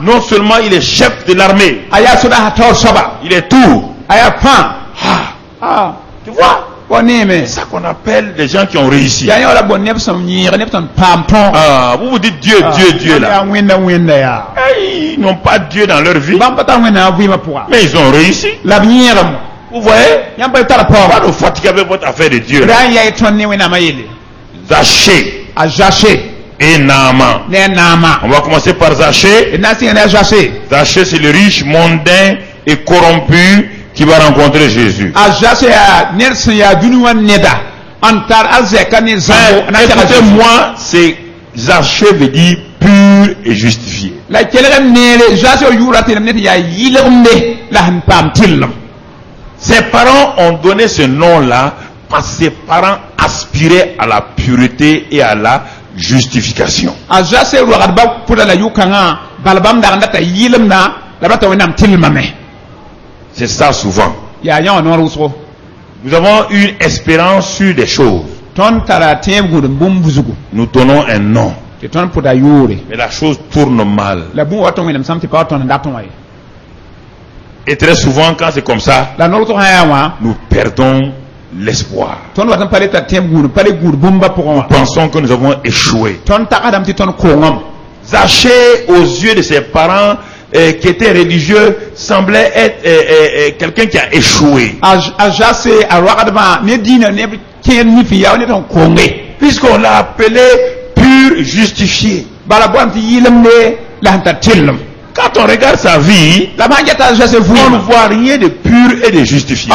Non seulement il est chef de l'armée, il est tout. Tu vois? C'est ça qu'on appelle des gens qui ont réussi. Vous vous dites Dieu, Dieu, Dieu là. Ils n'ont pas Dieu dans leur vie, mais ils ont réussi. Vous voyez? Pas nous fatiguer avec votre affaire de Dieu. Zachée et Naaman. On va commencer par Zachée. Zachée, c'est le riche, mondain et corrompu qui va rencontrer Jésus. Écoutez-moi, c'est Zachée veut dire pur et justifié. Ses parents ont donné ce nom-là parce que ses parents aspiraient à la pureté et à la justification. C'est ça souvent. Nous avons une espérance sur des choses. Nous donnons un nom. Mais la chose tourne mal. Et très souvent, quand c'est comme ça, nous perdons l'espoir. Nous pensons que nous avons échoué. Zachée, aux yeux de ses parents qui étaient religieux, semblait être quelqu'un qui a échoué. Puisqu'on l'a appelé pur justifié. Quand on regarde sa vie, on ne voit rien de pur et de justifié.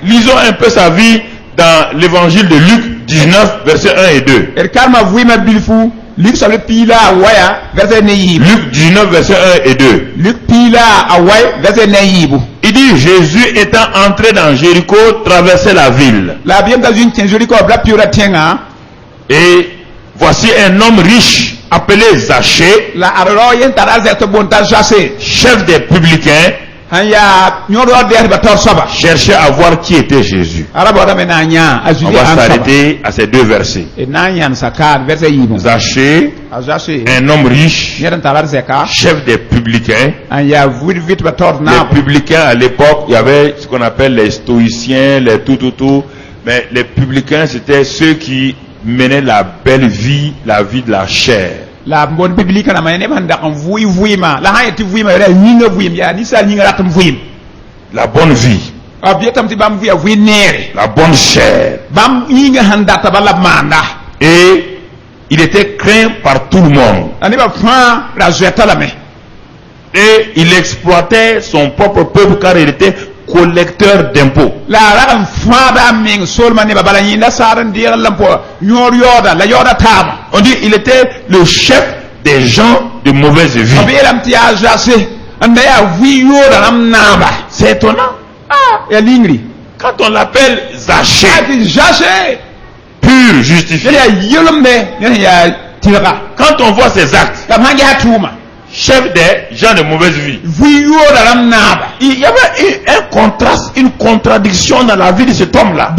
Lisons un peu sa vie dans l'évangile de Luc 19, versets 1 et 2. Luc 19, versets 1 et 2. Il dit, Jésus étant entré dans Jéricho, traversait la ville. Et voici un homme riche appelé Zachée, chef des publicains, cherchait à voir qui était Jésus. On va s'arrêter à ces deux versets. Zachée, un homme riche, chef des publicains. Les publicains à l'époque, il y avait ce qu'on appelle les stoïciens, les tout. Mais les publicains, c'était ceux qui menaient la belle vie, la vie de la chair. La bonne vie. La bonne chair. Et il était craint par tout le monde. Et il exploitait son propre peuple car il était collecteur d'impôts. On dit il était le chef des gens de mauvaise vie. C'est étonnant. Quand on l'appelle Zachée, pur, justifié. Quand on voit ses actes, chef des gens de mauvaise vie, il y avait un contraste, une contradiction dans la vie de cet homme-là.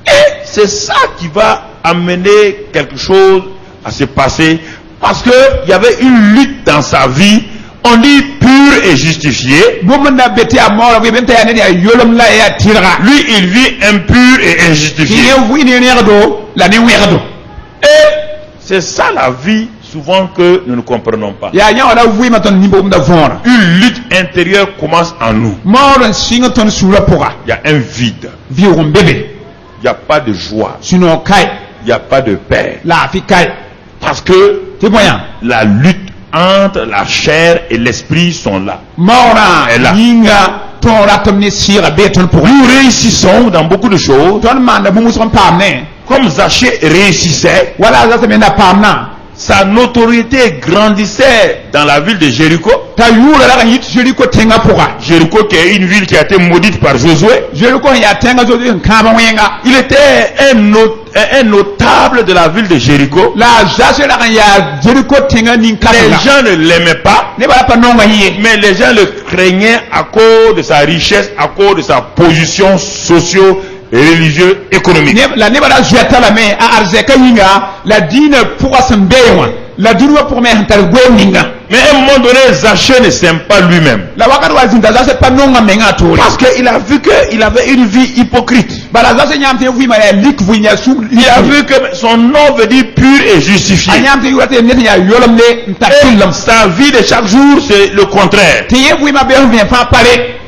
Et c'est ça qui va amener quelque chose à se passer, parce que il y avait une lutte dans sa vie. On dit pur et justifié. Lui, il vit impur et injustifié. Et c'est ça la vie souvent que nous ne comprenons pas. Une lutte intérieure commence en nous. Il y a un vide. Il n'y a pas de joie. Il n'y a pas de paix. Parce que la lutte entre la chair et l'esprit sont là. Et là. Nous réussissons dans beaucoup de choses. Comme Zachée réussissait, sa notoriété grandissait dans la ville de Jéricho. Jéricho qui est une ville qui a été maudite par Josué. Il était un notable de la ville de Jéricho. Les gens ne l'aimaient pas, mais les gens le craignaient à cause de sa richesse, à cause de sa position socio-religieuse, économique. Mais à un moment donné, Zachée ne s'aime pas lui-même. Parce qu'il a vu qu'il avait une vie hypocrite. Il a vu que son nom veut dire pur et justifié. Et sa vie de chaque jour, c'est le contraire.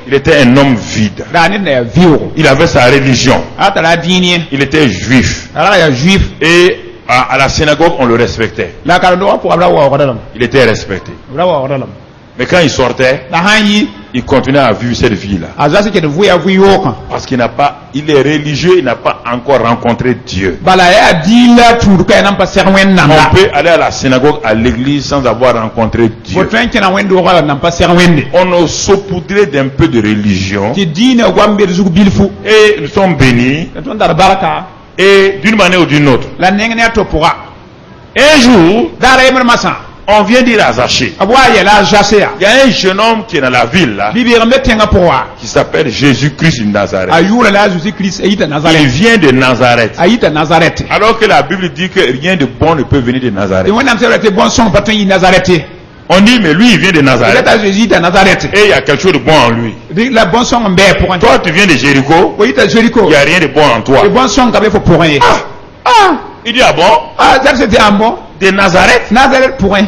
Il était un homme vide. Il avait sa religion. Il était juif. Et à la synagogue, on le respectait. Il était respecté. Mais quand il sortait, il continuait à vivre cette vie-là. Parce qu'il il est religieux, il n'a pas encore rencontré Dieu. On peut aller à la synagogue, à l'église, sans avoir rencontré Dieu. On a saupoudré d'un peu de religion. Et nous sommes bénis. Et d'une manière ou d'une autre. Un jour, On vient dire à Zachée. Il y a un jeune homme qui est dans la ville là, qui s'appelle Jésus-Christ de Nazareth. Il vient de Nazareth. Alors que la Bible dit que rien de bon ne peut venir de Nazareth. On dit mais lui il vient de Nazareth. Et il y a quelque chose de bon en lui. Toi tu viens de Jéricho. Il n'y a rien de bon en toi. Il dit ah bon? De Nazareth.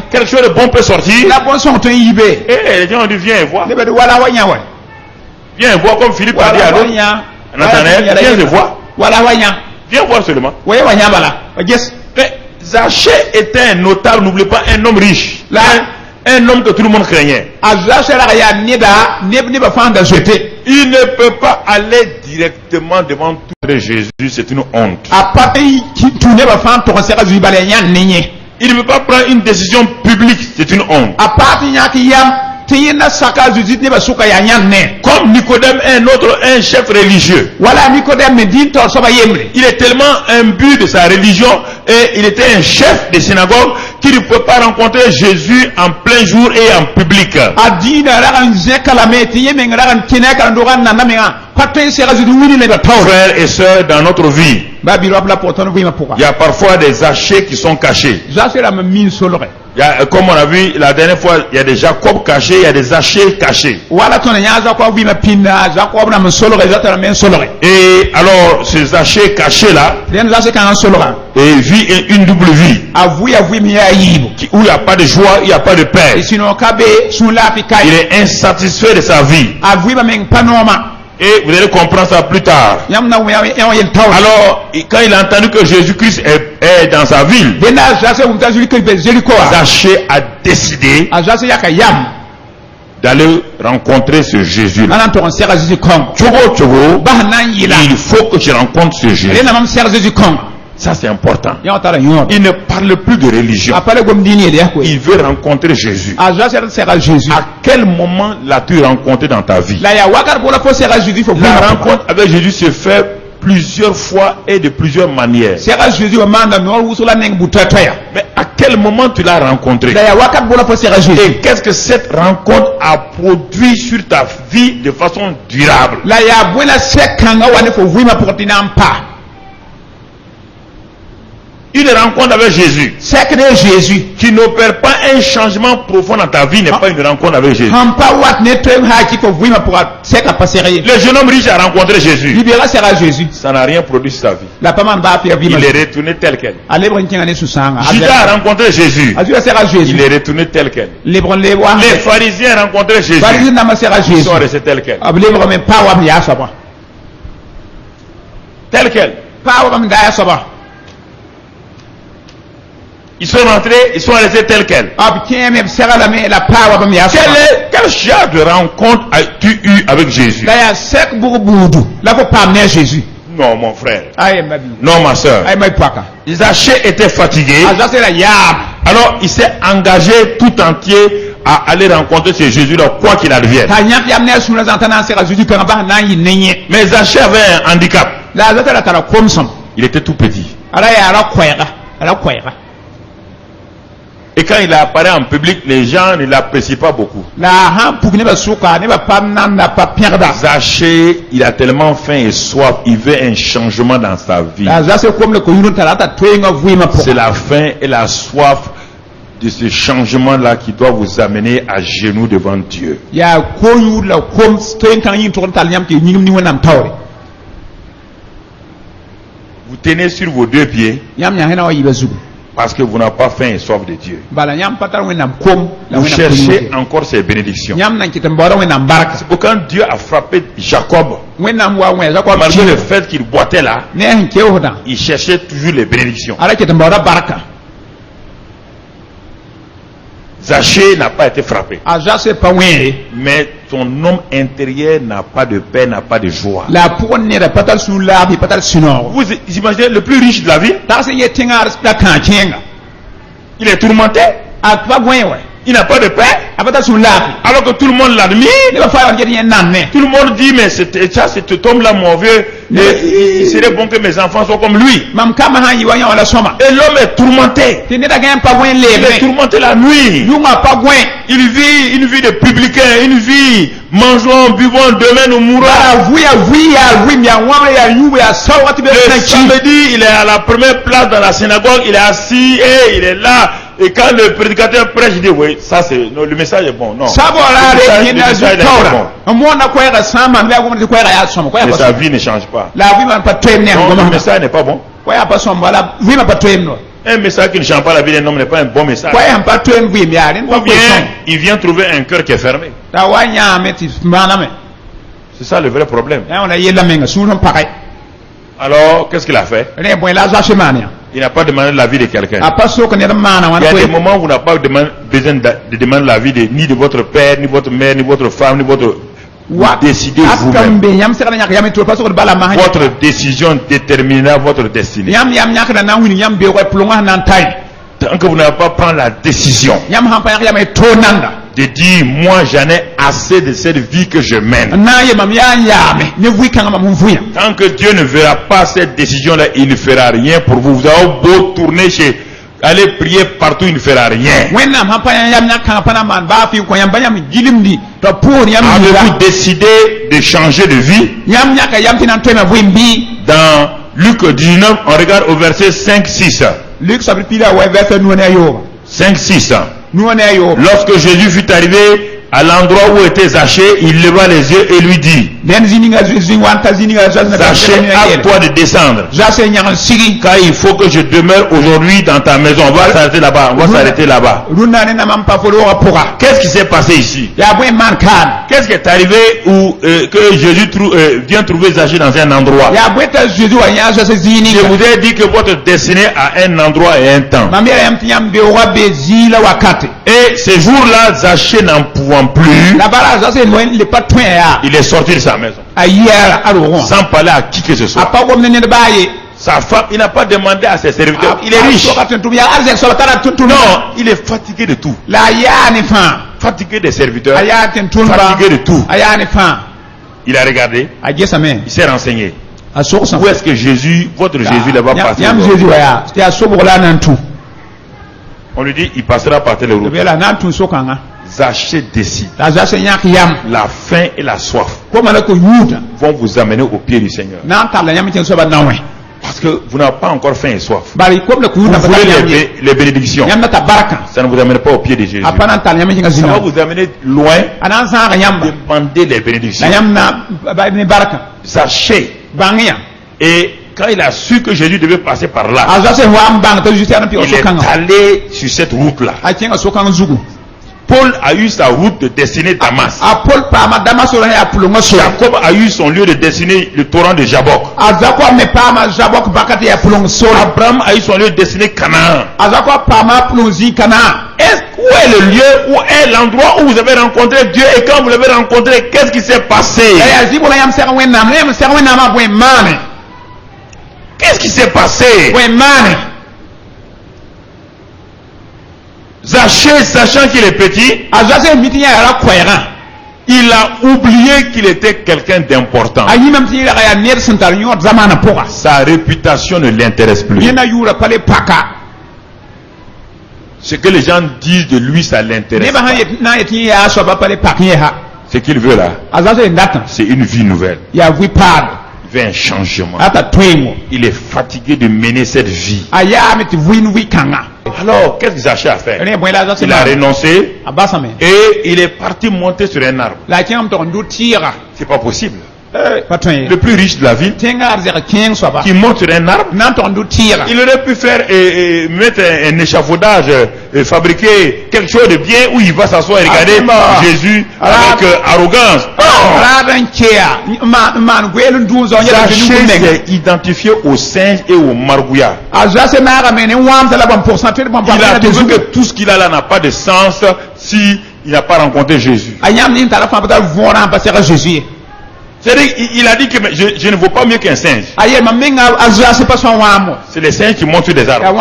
Quelque chose de bon peut sortir. Et les gens ont dit viens et vois. Viens et vois comme Philippe a dit à l'autre. Nathanaël, viens et vois. Viens voir seulement. Mais Zachée était un notable, n'oubliez pas, un homme riche. Un homme que tout le monde craignait. Il ne peut pas aller directement devant tout Jésus, c'est une honte. Il ne peut pas prendre une décision publique, c'est une honte. Comme Nicodème, un chef religieux. Il est tellement imbu de sa religion et il était un chef de synagogue qu'il ne peut pas rencontrer Jésus en plein jour et en public. Frères et sœurs, dans notre vie, il y a parfois des Zachées qui sont cachés. Comme on a vu la dernière fois, il y a des Jacob cachés, il y a des Zachées cachés. Et alors, ce Zachée caché là, et vit une double vie. Où il n'y a pas de joie, il n'y a pas de paix. Il est insatisfait de sa vie. Et vous allez comprendre ça plus tard. Alors, quand il a entendu que Jésus-Christ est dans sa ville, Zachée a décidé d'aller rencontrer ce Jésus-là. Il faut que tu rencontres ce Jésus. Ça c'est important. Il ne parle plus de religion. Il veut rencontrer Jésus. À quel moment l'as-tu rencontré dans ta vie? La rencontre avec Jésus se fait plusieurs fois et de plusieurs manières. Mais à quel moment tu l'as rencontré? Et qu'est-ce que cette rencontre a produit sur ta vie de façon durable? Une rencontre avec Jésus qui n'opère pas un changement profond dans ta vie n'est pas une rencontre avec Jésus. Le jeune homme riche a rencontré Jésus. Ça n'a rien produit sur sa vie. Il est retourné tel quel. Judas a rencontré Jésus. Il est retourné tel quel. Les pharisiens ont rencontré Jésus. Ils sont restés tel quel. Tel quel. Ils sont rentrés, ils sont restés tels quels. Quel genre de rencontre as-tu eu avec Jésus? Non, mon frère. Non, ma soeur. Zachée était fatigué. Alors, il s'est engagé tout entier à aller rencontrer ce Jésus-là, quoi qu'il advienne. Mais Zachée avait un handicap. Il était tout petit. Et quand il apparaît en public, les gens ne l'apprécient pas beaucoup. Zachée, il a tellement faim et soif, il veut un changement dans sa vie. C'est la faim et la soif de ce changement-là qui doit vous amener à genoux devant Dieu. Vous tenez sur vos deux pieds. Parce que vous n'avez pas faim et soif de Dieu. Vous cherchez encore ses bénédictions. C'est pourquoi Dieu a frappé Jacob. Malgré le fait qu'il boitait là, il cherchait toujours les bénédictions. Zachée n'a pas été frappé. Mais son homme intérieur n'a pas de paix, n'a pas de joie. Vous imaginez le plus riche de la ville? Il est tourmenté. Il n'a pas de paix. Alors que tout le monde l'admire. Tout le monde dit, mais ça, cet homme-là, mon vieux, il serait bon que mes enfants soient comme lui. Et l'homme est tourmenté. Il est tourmenté la nuit. Il vit une vie de publicain, une vie mangeons, buvons, demain nous mourrons. Le samedi, il est à la première place dans la synagogue, il est assis et il est là. Et quand le prédicateur prêche, il dit oui, ça c'est le message est bon. Non. Le message est bon. Mais sa vie ne change pas. Non, le message n'est pas bon. Un message qui ne change pas la vie d'un homme n'est pas un bon message. Ou bien il vient trouver un cœur qui est fermé. C'est ça le vrai problème. Alors, qu'est-ce qu'il a fait? Il n'a pas demandé la vie de quelqu'un. Il y a des moments où vous n'avez pas besoin de demander la vie ni de votre père, ni votre mère, ni votre femme, ni votre... Vous décidez vous-même. Votre décision déterminera votre destinée. Tant que vous n'avez pas pris la décision de dire, moi j'en ai assez de cette vie que je mène. Tant que Dieu ne verra pas cette décision-là, il ne fera rien pour vous. Vous avez beau tourner aller prier partout, il ne fera rien. Avez-vous décidé de changer de vie? Dans Luc 19, on regarde au verset 5-6. 5-6. Lorsque Jésus fut arrivé à l'endroit où était Zachée, il leva les yeux et lui dit, Zachée, hâte-toi de descendre, car il faut que je demeure aujourd'hui dans ta maison. On va s'arrêter là-bas. Qu'est-ce qui s'est passé ici? Qu'est-ce qui est arrivé où que Jésus vient trouver Zachée dans un endroit? Je vous ai dit que votre destinée a un endroit et un temps. Et ce jour-là, Zachée n'en pouvant plus, il est sorti de sa maison sans parler à qui que ce soit. Sa femme, il n'a pas demandé à ses serviteurs. Il est riche. Non, il est fatigué de tout. Fatigué des serviteurs. Fatigué de tout. Il a regardé. Il s'est renseigné. Où est-ce que Jésus, votre Jésus, là-bas passer? On lui dit, il passera par telle route. Zachée décide. La faim et la soif vont vous amener au pied du Seigneur. Parce que vous n'avez pas encore faim et soif. Vous voulez les bénédictions. Ça ne vous amène pas au pied de Jésus. Ça va vous amener loin. Demandez les bénédictions. Zachée. Et quand il a su que Jésus devait passer par là, il est allé sur cette route-là. Paul a eu sa route de destinée Damas. Jacob a eu son lieu de destinée, le torrent de Jabok. Abraham a eu son lieu de destinée Canaan. Où est le lieu, où est l'endroit où vous avez rencontré Dieu, et quand vous l'avez rencontré, qu'est-ce qui s'est passé? Qu'est-ce qui s'est passé? Zachée, sachant qu'il est petit, il a oublié qu'il était quelqu'un d'important. Sa réputation ne l'intéresse plus. Ce que les gens disent de lui, ça l'intéresse pas. Ce qu'il veut là, c'est une vie nouvelle. Il veut un changement. Il est fatigué de mener cette vie. Alors, qu'est-ce que Zachée a fait? Il a renoncé et il est parti monter sur un arbre. C'est pas possible. Le plus riche de la ville qui monte sur un arbre, il aurait pu faire mettre un échafaudage, fabriquer quelque chose de bien où il va s'asseoir et regarder Jésus avec arrogance. Zachée s'est identifié aux singes et aux margouillards. Il a trouvé que tout ce qu'il a là n'a pas de sens si il n'a pas rencontré Jésus. C'est-à-dire, il a dit que je ne vaux pas mieux qu'un singe. C'est les singes qui montent sur les arbres.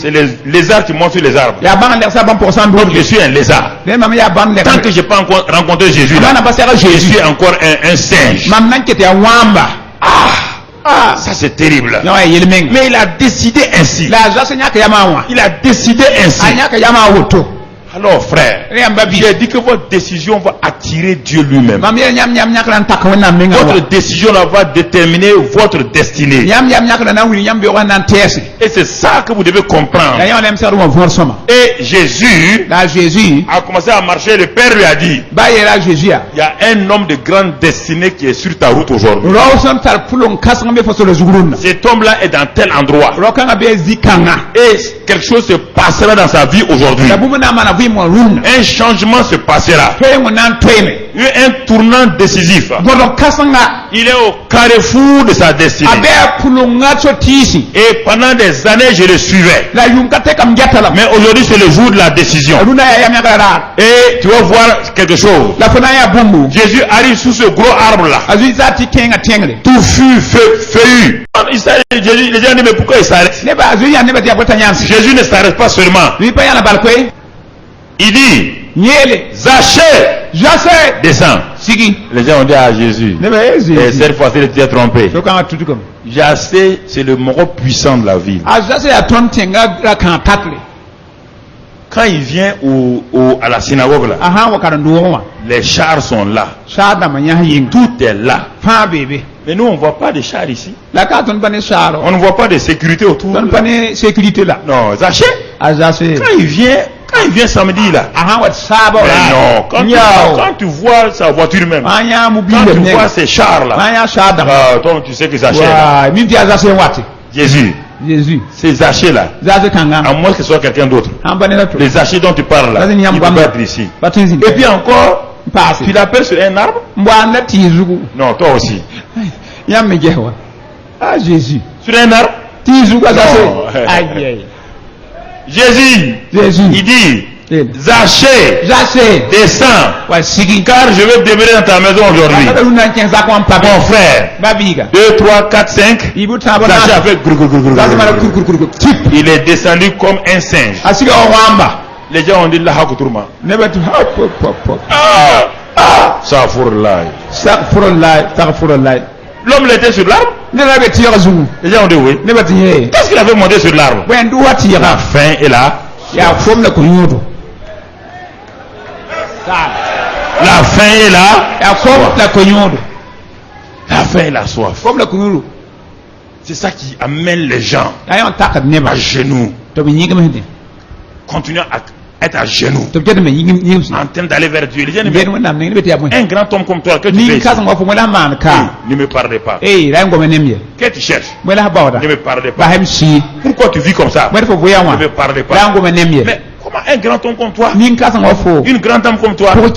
C'est les lézards qui montent sur les arbres. Donc je suis un lézard. Tant que je n'ai pas encore rencontré Jésus là, je suis encore un singe. Ça c'est terrible. Mais il a décidé ainsi. Il a décidé ainsi. Alors frère, j'ai dit que votre décision va attirer Dieu lui-même. Votre décision va déterminer votre destinée. Et c'est ça que vous devez comprendre. Et Jésus a commencé à marcher. Le Père lui a dit, il y a un homme de grande destinée qui est sur ta route aujourd'hui. Cet homme-là est dans tel endroit. Et quelque chose se passera dans sa vie aujourd'hui. Un changement se passera. Il y a un tournant décisif. Il est au carrefour de sa destinée. Et pendant des années, je le suivais. Mais aujourd'hui, c'est le jour de la décision. Et tu vas voir quelque chose. Jésus arrive sous ce gros arbre-là. Tout fut feuillu. Les gens disent, mais pourquoi il s'arrête? Jésus ne s'arrête pas seulement. Il dit, Zachée, descends. Les gens ont dit à Jésus, et cette fois-ci, tu t'es trompé. Zachée, c'est le moro puissant de la ville. Quand il vient à la synagogue, là, les chars sont là. Tout est là. Mais nous, on ne voit pas de chars ici. On ne voit pas de sécurité autour. Non, Zachée, quand il vient samedi là, non, quand tu vois sa voiture même, quand tu vois ces chars là, toi tu sais que Zachée là. Jésus, c'est Zachée là, à moins que ce soit quelqu'un d'autre. Les Zachée dont tu parles là, il ne peut pas être ici. Et puis encore, tu l'appelles sur un arbre? Non, toi aussi. Jésus. Sur un arbre? Jésus, il dit, Zachée, descends, car je vais demeurer dans ta maison aujourd'hui. Mon frère, 2, 3, 4, 5, Zachée a fait il est descendu comme un singe. Les gens ont dit la hakuturma. L'homme était sur l'arbre. Les gens ont dit oui. Qu'est-ce qu'il avait monté sur l'arbre? La faim est là. La faim est là. La faim et la soif. C'est ça qui amène les gens à genoux. Continuer à être à genoux en train d'aller vers Dieu. Un grand homme comme toi, que tu fais ici? Ne me parlez pas. Que tu cherches? Ne me parlez pas. Pourquoi tu vis comme ça? Ne me parlez pas. Mais comment un grand homme comme toi? Une grande dame comme toi? Non.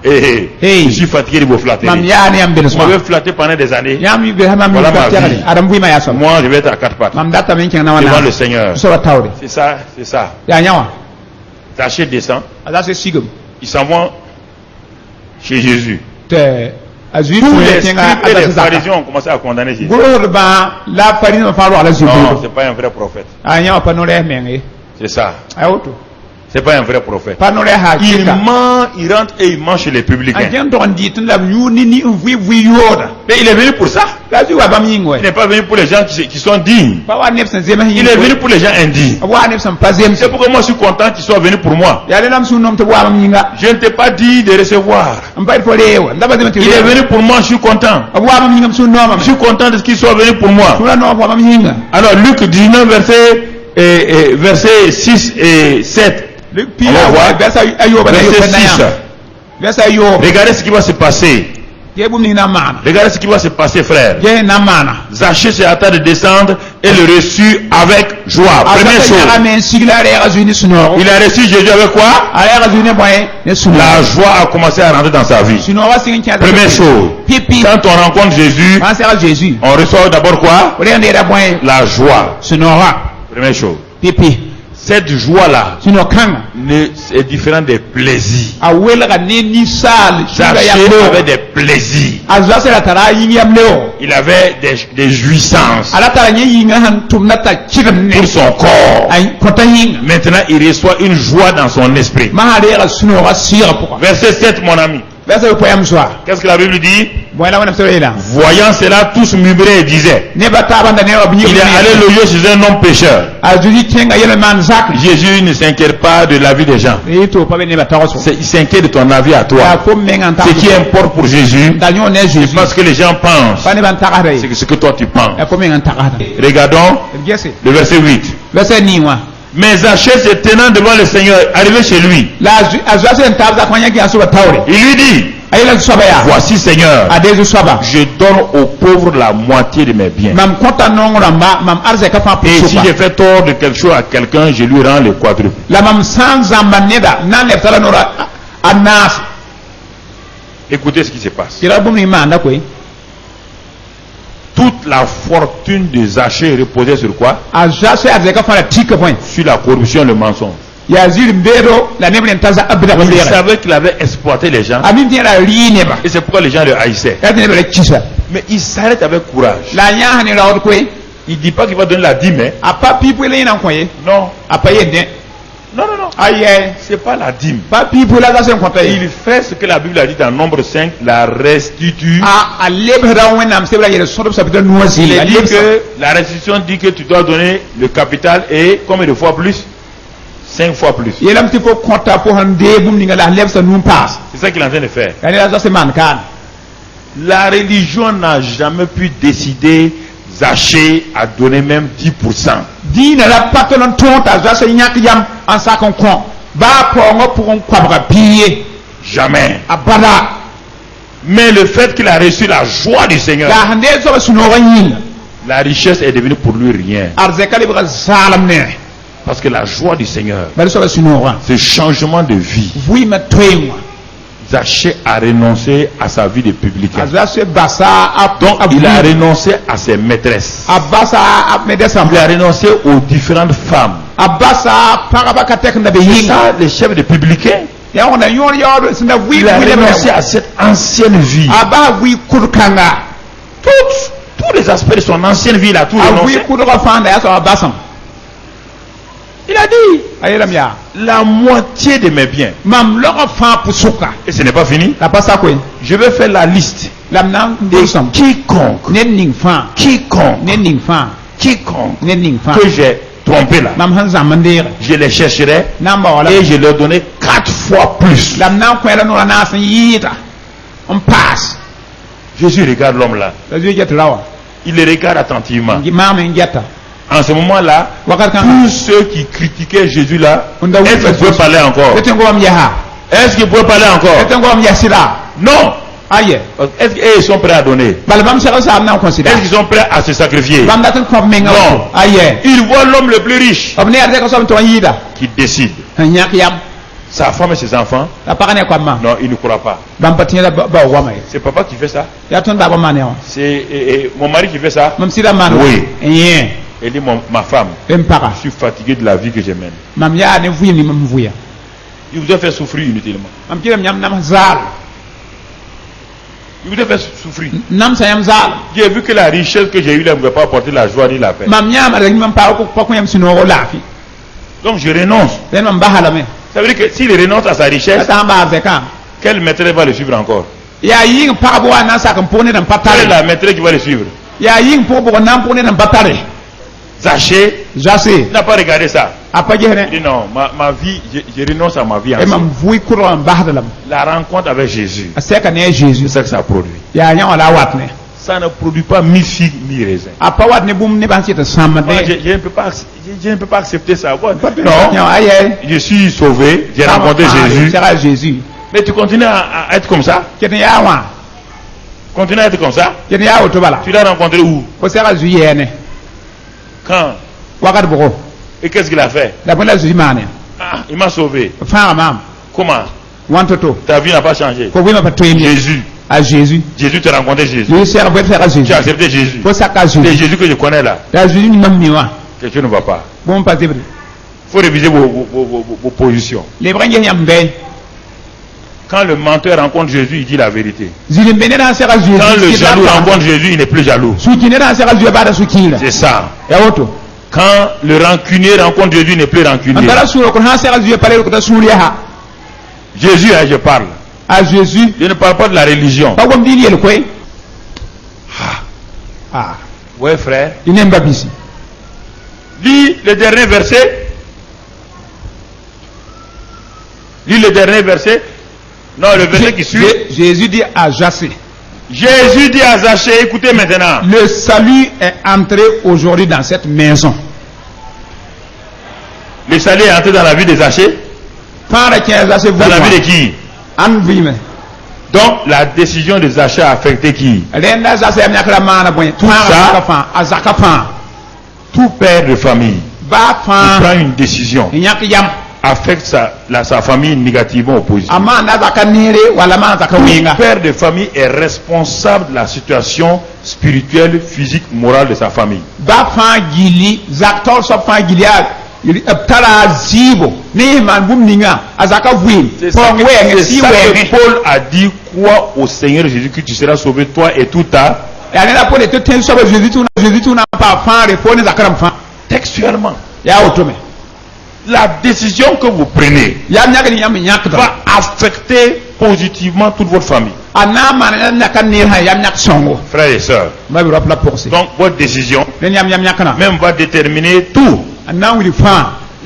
Je suis fatigué de vous flatter. Vous m'avez flatté pendant des années. Voilà ma vie. Moi, je vais être à quatre pattes devant le Seigneur. C'est ça, c'est ça. Zachée descend. Ils s'en vont chez Jésus. Tous les scribes et les pharisiens ont commencé à condamner Jésus. Non, c'est pas un vrai prophète. C'est ça. C'est pas un vrai prophète. Il ment, il rentre et il mange chez les publicains. Mais il est venu pour ça. Il n'est pas venu pour les gens qui sont dignes. Il est venu pour les gens indignes. C'est pourquoi moi je suis content qu'il soit venu pour moi. Je ne t'ai pas dit de recevoir. Il est venu pour moi, je suis content. Je suis content de ce qu'il soit venu pour moi. Alors Luc 19 verset 6 et 7. On va voir. Verset 6. Regardez ce qui va se passer. Regardez ce qui va se passer, frère. Zachée s'est attendu de descendre et le reçu avec joie. Première chose. Il a reçu Jésus avec quoi? La joie a commencé à rentrer dans sa vie. Première chose. Quand on rencontre Jésus, on reçoit d'abord quoi? La joie. Première chose. Cette joie-là est différente des plaisirs. Zaché avait des plaisirs. Il avait des jouissances pour son corps. Maintenant, il reçoit une joie dans son esprit. Verset 7, mon ami. Qu'est-ce que la Bible dit? Voyant cela, tous murmuraient et disaient: il est allé loger chez un homme pécheur. Jésus ne s'inquiète pas de la vie des gens. Il s'inquiète de ton avis à toi. Ce qui importe pour Jésus, c'est pas ce que les gens pensent, c'est ce que toi tu penses. Regardons le verset 8. Mais Zachée se tenant devant le Seigneur, arrivé chez lui, il lui dit: voici, Seigneur, je donne aux pauvres la moitié de mes biens. Et si j'ai fait tort de quelque chose à quelqu'un, je lui rends le quadruple. Écoutez ce qui se passe. Toute la fortune de Zachée reposait sur quoi? Sur la corruption et le mensonge. Il savait qu'il avait exploité les gens. Et c'est pourquoi les gens le haïssaient. Mais il s'arrête avec courage. Il ne dit pas qu'il va donner la dîme. Non. Non. C'est pas la dîme. Il fait ce que la Bible a dit dans Nombre 5, la restitue. Il dit que la restitution dit que tu dois donner le capital et combien de fois plus? 5 fois plus. C'est ça qu'il est en train de faire. La religion n'a jamais pu décider Zachée à donner même 10%. Jamais. Mais le fait qu'il a reçu la joie du Seigneur, la richesse est devenue pour lui rien. Parce que la joie du Seigneur, ce changement de vie, Zachée a renoncé à sa vie de publicain. Donc il a renoncé à ses maîtresses. Il a renoncé aux différentes femmes. C'est ça les chefs de publicains. Il a renoncé à cette ancienne vie. Tous les aspects de son ancienne vie, il a tout renoncé. Il a dit la moitié de mes biens. Et ce n'est pas fini. Je vais faire la liste de quiconque que j'ai trompé là. Je les chercherai et je leur donnerai 4 fois plus. Jésus regarde l'homme là. Il le regarde attentivement. En ce moment-là, tous ceux qui critiquaient Jésus là, est-ce qu'ils pouvaient parler encore? Est-ce qu'ils pouvaient parler encore? Non. Est-ce qu'ils sont prêts à donner? Est-ce qu'ils sont prêts à se sacrifier? Non. Ils voient l'homme le plus riche qui décide. Sa femme et ses enfants, non, ils ne croient pas. C'est papa qui fait ça? C'est mon mari qui fait ça? Oui. Elle dit, ma femme, je suis fatigué de la vie que je mène. Il vous a fait souffrir inutilement. Il vous a fait souffrir. J'ai vu que la richesse que j'ai eue là ne pouvait pas apporter la joie ni la paix. Donc je renonce. Ça veut dire que s'il renonce à sa richesse, quelle maîtresse va le suivre encore? Quelle est la maîtresse qui va le suivre? Zachée n'a pas regardé ça. Il dit non, ma vie, je renonce à ma vie ancienne. La rencontre avec Jésus, c'est ça que ça produit. Ça ne produit pas mi-figue, mi-raisin. Je ne peux pas accepter ça. Non, je suis sauvé, j'ai rencontré Jésus. Mais tu continues à être comme ça? Continue à être comme ça? Tu l'as rencontré où? Quand? Et qu'est-ce qu'il a fait? Il m'a sauvé. Comment? Ta vie n'a pas changé. Jésus. Jésus t'a rencontré Jésus. Tu as accepté Jésus. C'est Jésus que je connais là. Quelque chose ne va pas. Il faut réviser vos positions. Quand le menteur rencontre Jésus, il dit la vérité. Quand le jaloux rencontre Jésus, il n'est plus jaloux. C'est ça. Quand le rancunier rencontre Jésus, il n'est plus rancunier. Jésus, je parle. À Jésus. Je ne parle pas de la religion. Ouais, frère. Lis le dernier verset. Lis le dernier verset. Non, le verset qui suit. Jésus dit à Zachée. Jésus dit à Zachée, écoutez maintenant. Le salut est entré aujourd'hui dans cette maison. Le salut est entré dans la vie de Zachée. Dans la vie de qui? Donc la décision de Zachée a affecté qui? Tout père de famille qui prend une décision affecte sa famille négativement ou positivement. Tout père de famille est responsable de la situation spirituelle, physique, morale de sa famille. C'est ça que Paul a dit, quoi au Seigneur Jésus que tu seras sauvé, toi et tout ta. Textuellement, la décision que vous prenez va affecter positivement toute votre famille. Frères et sœurs, donc votre décision même va déterminer tout.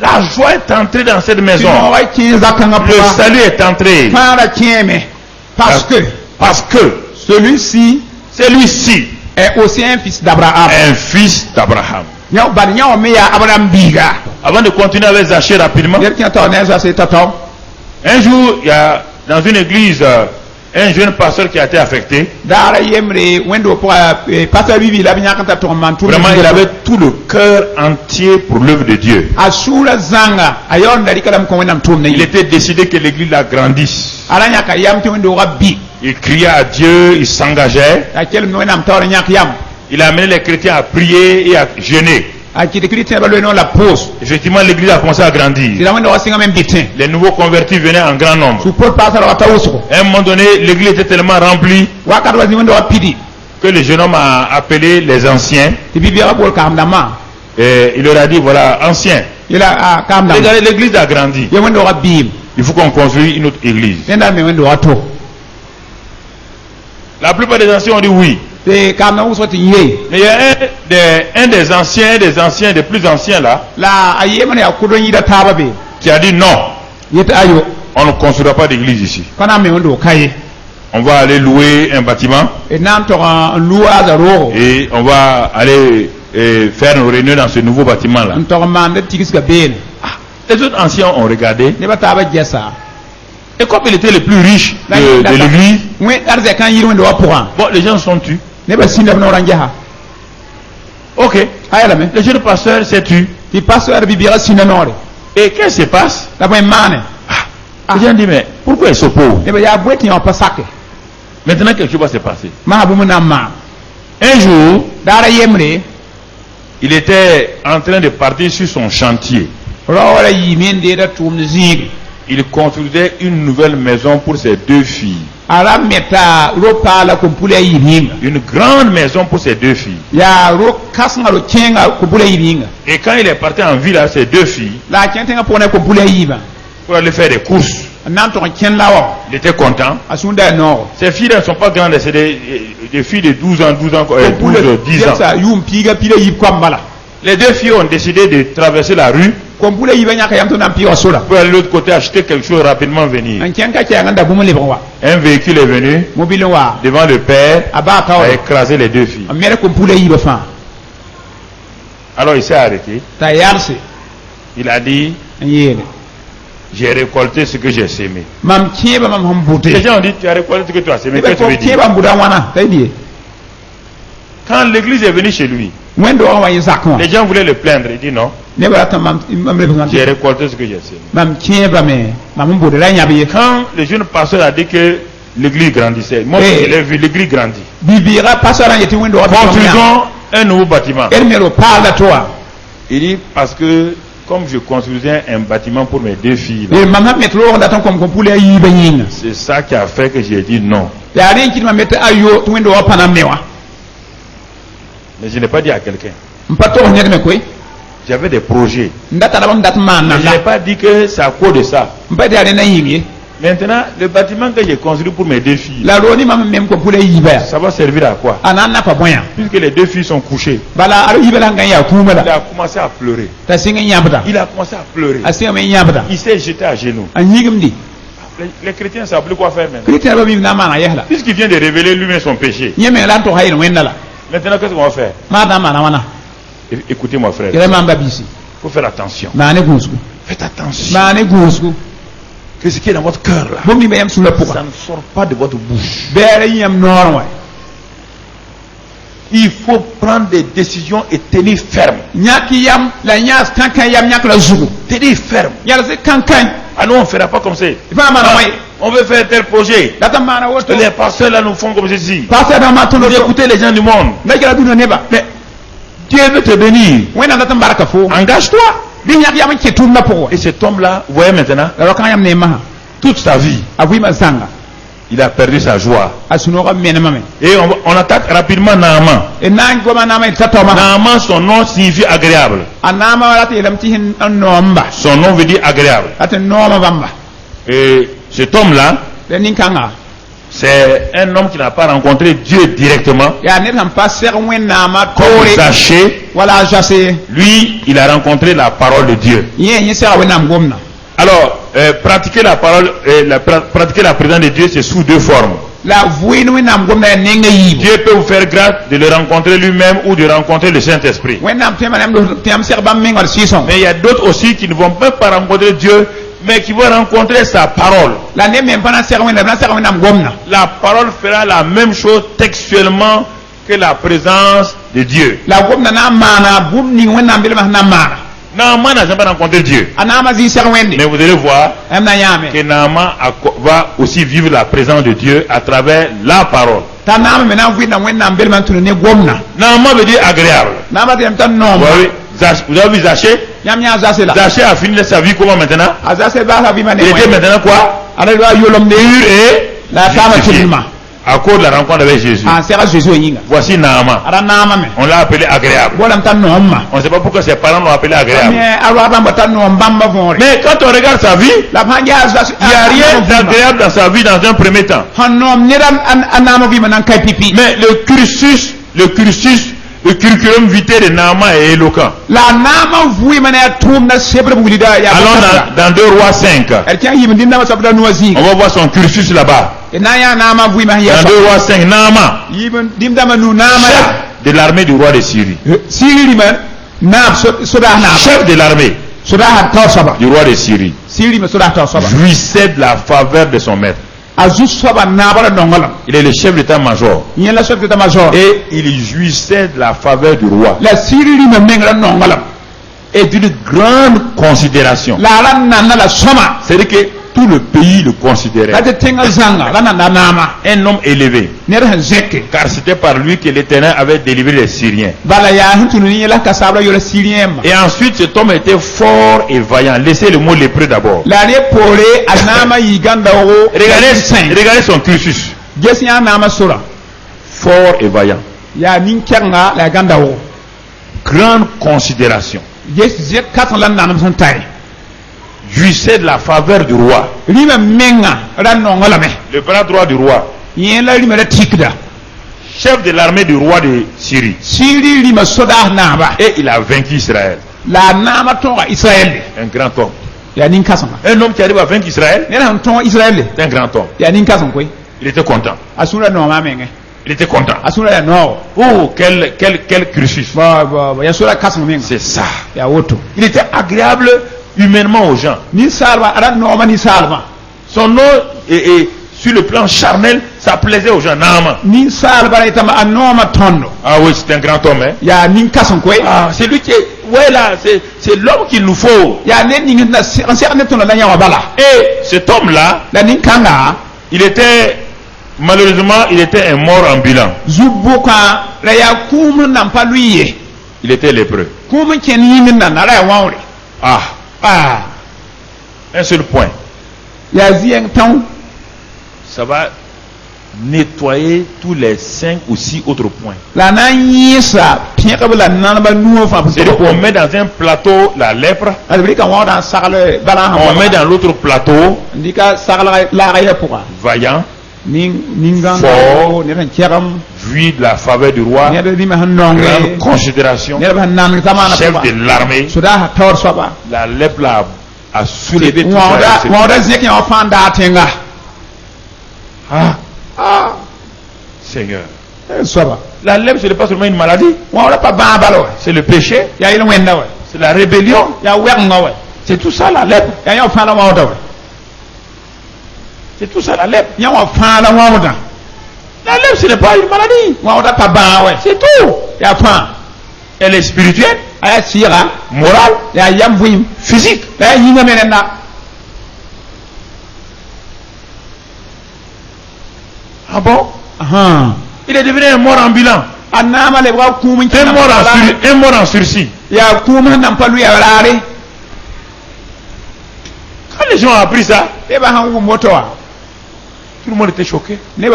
La joie est entrée dans cette maison. Le salut est entré. Parce que celui-ci est aussi un fils d'Abraham. Un fils d'Abraham. Avant de continuer avec Zachée rapidement, un jour, il y a dans une église un jeune pasteur qui a été affecté. Vraiment, il avait tout le cœur entier pour l'œuvre de Dieu. Il était décidé que l'église la grandisse. Il criait à Dieu, il s'engageait. Il a amené les chrétiens à prier et à jeûner. Effectivement, l'église a commencé à grandir. Les nouveaux convertis venaient en grand nombre. À un moment donné, l'église était tellement remplie que le jeune homme a appelé les anciens. Et il leur a dit, voilà, anciens, regardez, l'église a grandi. Il faut qu'on construise une autre église. La plupart des anciens ont dit oui. Mais il y a un des anciens, des plus anciens là, qui a dit non, on ne construira pas d'église ici. On va aller louer un bâtiment et on va aller faire nos réunions dans ce nouveau bâtiment là. Les autres anciens ont regardé. Et comme il était le plus riche de l'église, bon, les gens sont tus. Ok. Le jeune pasteur s'est tué. Et qu'est-ce qui se passe? Les gens disent, mais pourquoi ils s'opposent? Maintenant, quelque chose va se passer. Un jour, il était en train de partir sur son chantier. Il construisait une nouvelle maison pour ses deux filles. Une grande maison pour ses deux filles. Et quand il est parti en ville avec ses deux filles, pour aller faire des courses, il était content. Ses filles ne sont pas grandes, c'est des filles de 12 ans, 10 ans. Les deux filles ont décidé de traverser la rue pour aller de l'autre côté acheter quelque chose, rapidement venir. Un véhicule est venu devant le père, a écrasé les deux filles. Alors il s'est arrêté. Il a dit, j'ai récolté ce que j'ai semé. Les gens ont dit, tu as récolté ce que tu as semé. Qu'est-ce que tu veux dire? Quand l'église est venue chez lui, les gens voulaient le plaindre. Il dit non. J'ai récolté ce que j'ai semé. Quand le jeune pasteur a dit que l'église grandissait, moi je l'ai vu, l'église grandit. Construisons un nouveau bâtiment. Il dit parce que comme je construisais un bâtiment pour mes 2 filles, Et maman met l'eau dans ton comme pour les yibénin. c'est ça qui a fait que j'ai dit non. Il y a rien qui m'a mis à yo, tout le monde a mewa. Mais je n'ai pas dit à quelqu'un. M'pato on y a de me quoi? J'avais des projets. Ndata d'abord date man. Mais je n'ai pas dit que c'est à cause de ça. M'pato à rien yibé. Maintenant, le bâtiment que j'ai construit pour mes 2 filles, La roni m'a même quoi pour les yibé. ça va servir à quoi? Anana pas moyen. Puisque les 2 filles sont couchées. Bala alo yibé la ngaya Il kumela. a commencé à pleurer. Ta singa nyabda. Il a commencé à pleurer. Asinga me nyabda. Il s'est jeté à genoux. Anyigum di. Les chrétiens ne savent plus quoi faire maintenant. Christian ba bim na mana yehla. Puisqu'il vient de révéler lui-même son péché. Nyeme la to hayno wendala. Maintenant, qu'est-ce qu'on va faire? Ma da mana wana. Écoutez-moi, frère. Yele mamba bisi. Il faut faire attention. Mane gusku. Faites attention. Mane gusku. Que ce qui est dans votre cœur là, Bomi bayam sous la ça pourra. ne sort pas de votre bouche. Bere yam norwa. Il faut prendre des décisions et tenir ferme. Nyaki yam la nyas kankan yam nyak la zugu. Tenir ferme. Yala se kankan. Ah non, on ne fera pas comme ça. Ifa mana mai. On veut faire tel projet. Data mana woto. Les pasteurs là nous font comme ceci. Passer dans ma tondo Vous écoutez les gens du monde. Nakira duna neba. Mais Dieu veut te bénir. Wena data baraka fo. Engage-toi. Bi nyak yam ke tumna po. Et cet homme-là, vous voyez maintenant, La kan yam ne ma. toute sa vie, Avui ma sanga. il a perdu sa joie. Asunoga mena mame. Et on attaque rapidement Naaman. E nan goma na mai tatoma. Naaman, son nom signifie agréable. Anama wala te lam tihin nomba. Son nom veut dire agréable. Ate noma bamba. Et cet homme-là, Le ninkanga. c'est un homme qui n'a pas rencontré Dieu directement. Ya ne tam passer wena ma Comme tore. Zachée, Wala jase. lui, il a rencontré la parole de Dieu. Yen yen sa wena ngomna. Alors, pratiquer la parole, pratiquer la présence de Dieu, c'est sous 2 formes. La vuinu wena ngomna nenga yibo. Dieu peut vous faire grâce de le rencontrer lui-même ou de rencontrer le Saint-Esprit. Wena tema nam do tem ser bam mengal sison. Mais il y a d'autres aussi qui ne vont même pas rencontrer Dieu, mais qui vont rencontrer sa parole. La ne même pas na ser wena ngomna. La parole fera la même chose textuellement que la présence de Dieu. La gomna na mana bum ni wena mbele ma na mana. Naaman n'a jamais rencontré Dieu. Anama zi ser wende. Mais vous allez voir Em na yame. que Naaman va aussi vivre la présence de Dieu à travers la parole. Ta nama me na vuina wena mbele ma tunu ne gomna. Naaman veut dire agréable. Nama tem tan Vous nomba. avez vu Zachée? Yam nya zase la. Zachée a fini sa vie comment maintenant? Azase ba la bima ne. Il était maintenant quoi? Ala do yolom de Pur et la fama justifié. tulma. À cause de la rencontre avec Jésus. Ah sera Jésus yinga. Voici Naaman. Ara nama me. On l'a appelé agréable. Bolam tan nomma. On ne sait pas pourquoi ses parents l'ont appelé agréable. Mais alors bamba tan nombamba vore. Mais quand on regarde sa vie, La banja zase. il n'y a rien d'agréable dans sa vie dans un premier temps. Hanom niram anama bima nan kai pipi. Mais le curriculum vitae de Naaman est éloquent. La nama vui mana tum na sebre bulida ya. Allons dans 2 Rois 5. Elle tient yim dinna sabda nuazi. On va voir son cursus là-bas. E na ya nama vui ma ya. Dans 2 Rois 5, Naaman, Yim dimda manu nama chef ya. de l'armée du roi de Syrie. Siri man na soda na. Chef de l'armée Soda ha tawsaba. du roi de Syrie. Siri ma soda tawsaba. Jouissait de la faveur de son maître. Azus soba na bara dongolam. Il est le chef d'état-major. Yen la chef de major. Et il jouissait de la faveur du roi. La siri ma mengra dongolam. Et d'une grande considération. La la na la soma. C'est-à-dire que tout le pays le considérait. La te tenga zanga la na nama. Un homme élevé. Ner han zeke. Car c'était par lui que l'Éternel avait délivré les Syriens. Bala ya hitunu ni la kasabla yo la sirien. Et ensuite, cet homme était fort et vaillant. Laissez le mot lépreux d'abord. La le pore anama yiganda o. Regardez son cursus. Gesia nama sura. Fort et vaillant. Ya ninkenga la ganda o. Grande considération. Gesia katlan na nam son tai. Jouissait de la faveur du roi. Lima menga ran nongolame. Le bras droit du roi. Yen la lima la tikda. Chef de l'armée du roi de Syrie. Siri lima soda naba. Et il a vaincu Israël. La nama tonga Israël. Un grand homme. Ya ninkasanga. Un homme qui arrive à vaincre Israël, Nena tonga Israël. c'est un grand homme. Ya ninkasanga koi. Il était content. Asura no ma menge. Il était content. Asura ya no. Oh, quel cursus. Ba ya sura kasanga menga. C'est ça. Ya woto. Il était agréable humainement aux gens. Ni salva ara no ma ni salva. Son nom et sur le plan charnel, ça plaisait aux gens. Naaman. Ni salva itama anoma tondo. Ah oui, c'est un grand homme. Hein? Ya ninkasanga koi. Ah, c'est lui qui est... Ouais, là, c'est l'homme qu'il nous faut. Ya ne ninga na ser ne tondo la nya wabala. Et cet homme-là, La ninkanga il était... Malheureusement, il était un mort ambulant. zubuka la ya kum nan paluye. Il était lépreux. Kum ken yimin nan ara wawre. Un seul point. Ça va nettoyer tous les 5 ou 6 autres points. C'est-à-dire qu'on met dans un plateau la lèpre, on met dans l'autre plateau vaillant, fort, vu de la faveur du roi, grande considération, chef de l'armée. La lèpre a soulevé tout ça. Seigneur. La lèpre, ce n'est pas seulement une maladie. C'est le péché. C'est la rébellion. C'est tout ça la lèpre. C'est tout ça la lèpre. La lèpre, ce n'est pas une maladie. C'est tout. Elle est spirituelle, morale, physique. Ah bon? Il est devenu un mort ambulant. Un mort en sursis. Quand les gens ont appris ça, tout le monde était choqué. Les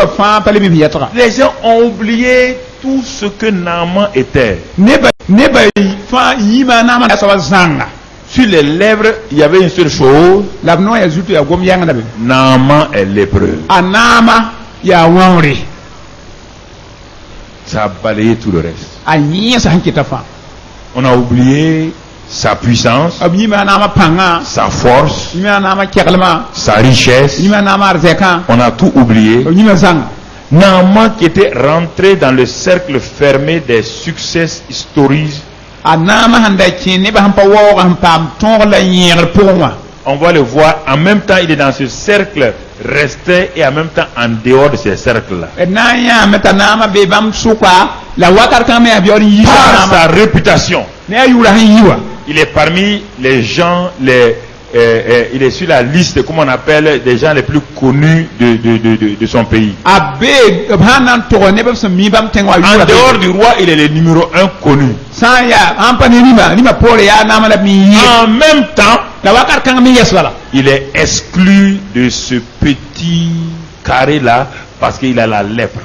gens ont oublié tout ce que Naaman était. Sur les lèvres, il y avait une seule chose. Naaman est lépreux. Ça a balayé tout le reste. On a oublié sa puissance, sa force, sa richesse. On a tout oublié. Naaman qui était rentré dans le cercle fermé des succès historiques. On va le voir, en même temps il est dans ce cercle resté et en même temps en dehors de ce cercle-là. Par sa réputation, il est parmi les gens, il est sur la liste, comme on appelle, des gens les plus connus de son pays. En dehors du roi, il est le numéro 1 connu. En même temps, il est exclu de ce petit carré-là parce qu'il a la lèpre.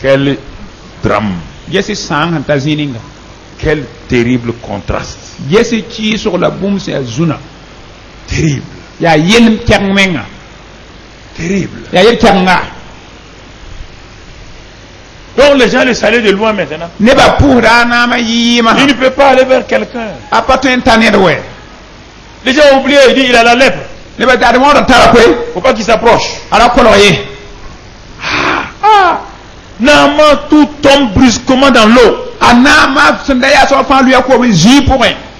Quel drame. Quel terrible contraste. Terrible. Terrible. Donc les gens le saluent de loin maintenant. Il ne peut pas aller vers quelqu'un. Les gens ont oublié, il dit il a la lèpre. Il ne faut pas qu'il s'approche. Naaman, tout tombe brusquement dans l'eau.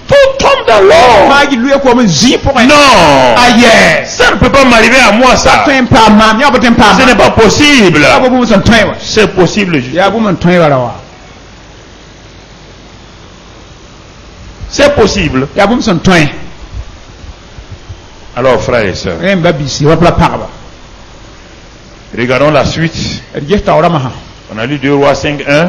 Tout tombe dans l'eau. Non. Ça ne peut pas m'arriver à moi, ça. Ce n'est pas possible. C'est possible, juste. C'est possible. Alors, frères et sœurs, regardons la suite. On a lu 2 Rois 5:1.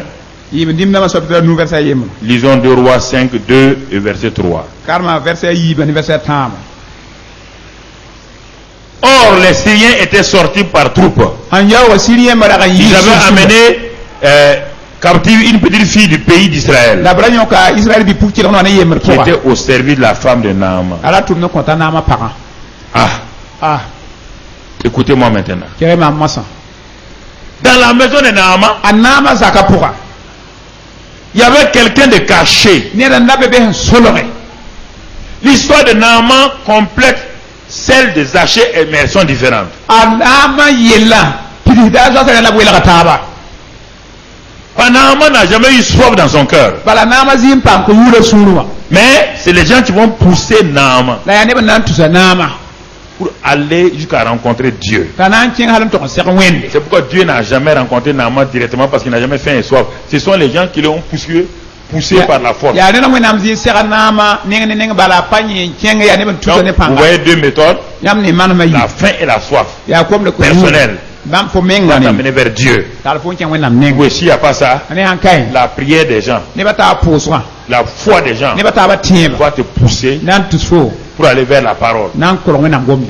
Lisons 2 Rois 5:2 et verset 3. Or, les Syriens étaient sortis par troupes. Ils avaient amené captive une petite fille du pays d'Israël qui était au service de la femme de Naaman. Écoutez-moi maintenant. Dans la maison de Naaman, il y avait quelqu'un de caché. L'histoire de Naaman complète celle de Zachée, mais elles sont différentes. Naaman n'a jamais eu soif dans son cœur. Mais c'est les gens qui vont pousser Naaman pour aller jusqu'à rencontrer Dieu. C'est pourquoi Dieu n'a jamais rencontré Naaman directement, parce qu'il n'a jamais fait un soif. Ce sont les gens qui l'ont poussé par la force. Donc, vous voyez 2 méthodes, la faim et la soif personnelle. va t'amener vers Dieu. Oui, s'il n'y a pas ça, la prière des gens, la foi des gens va te pousser pour aller vers la parole. Tu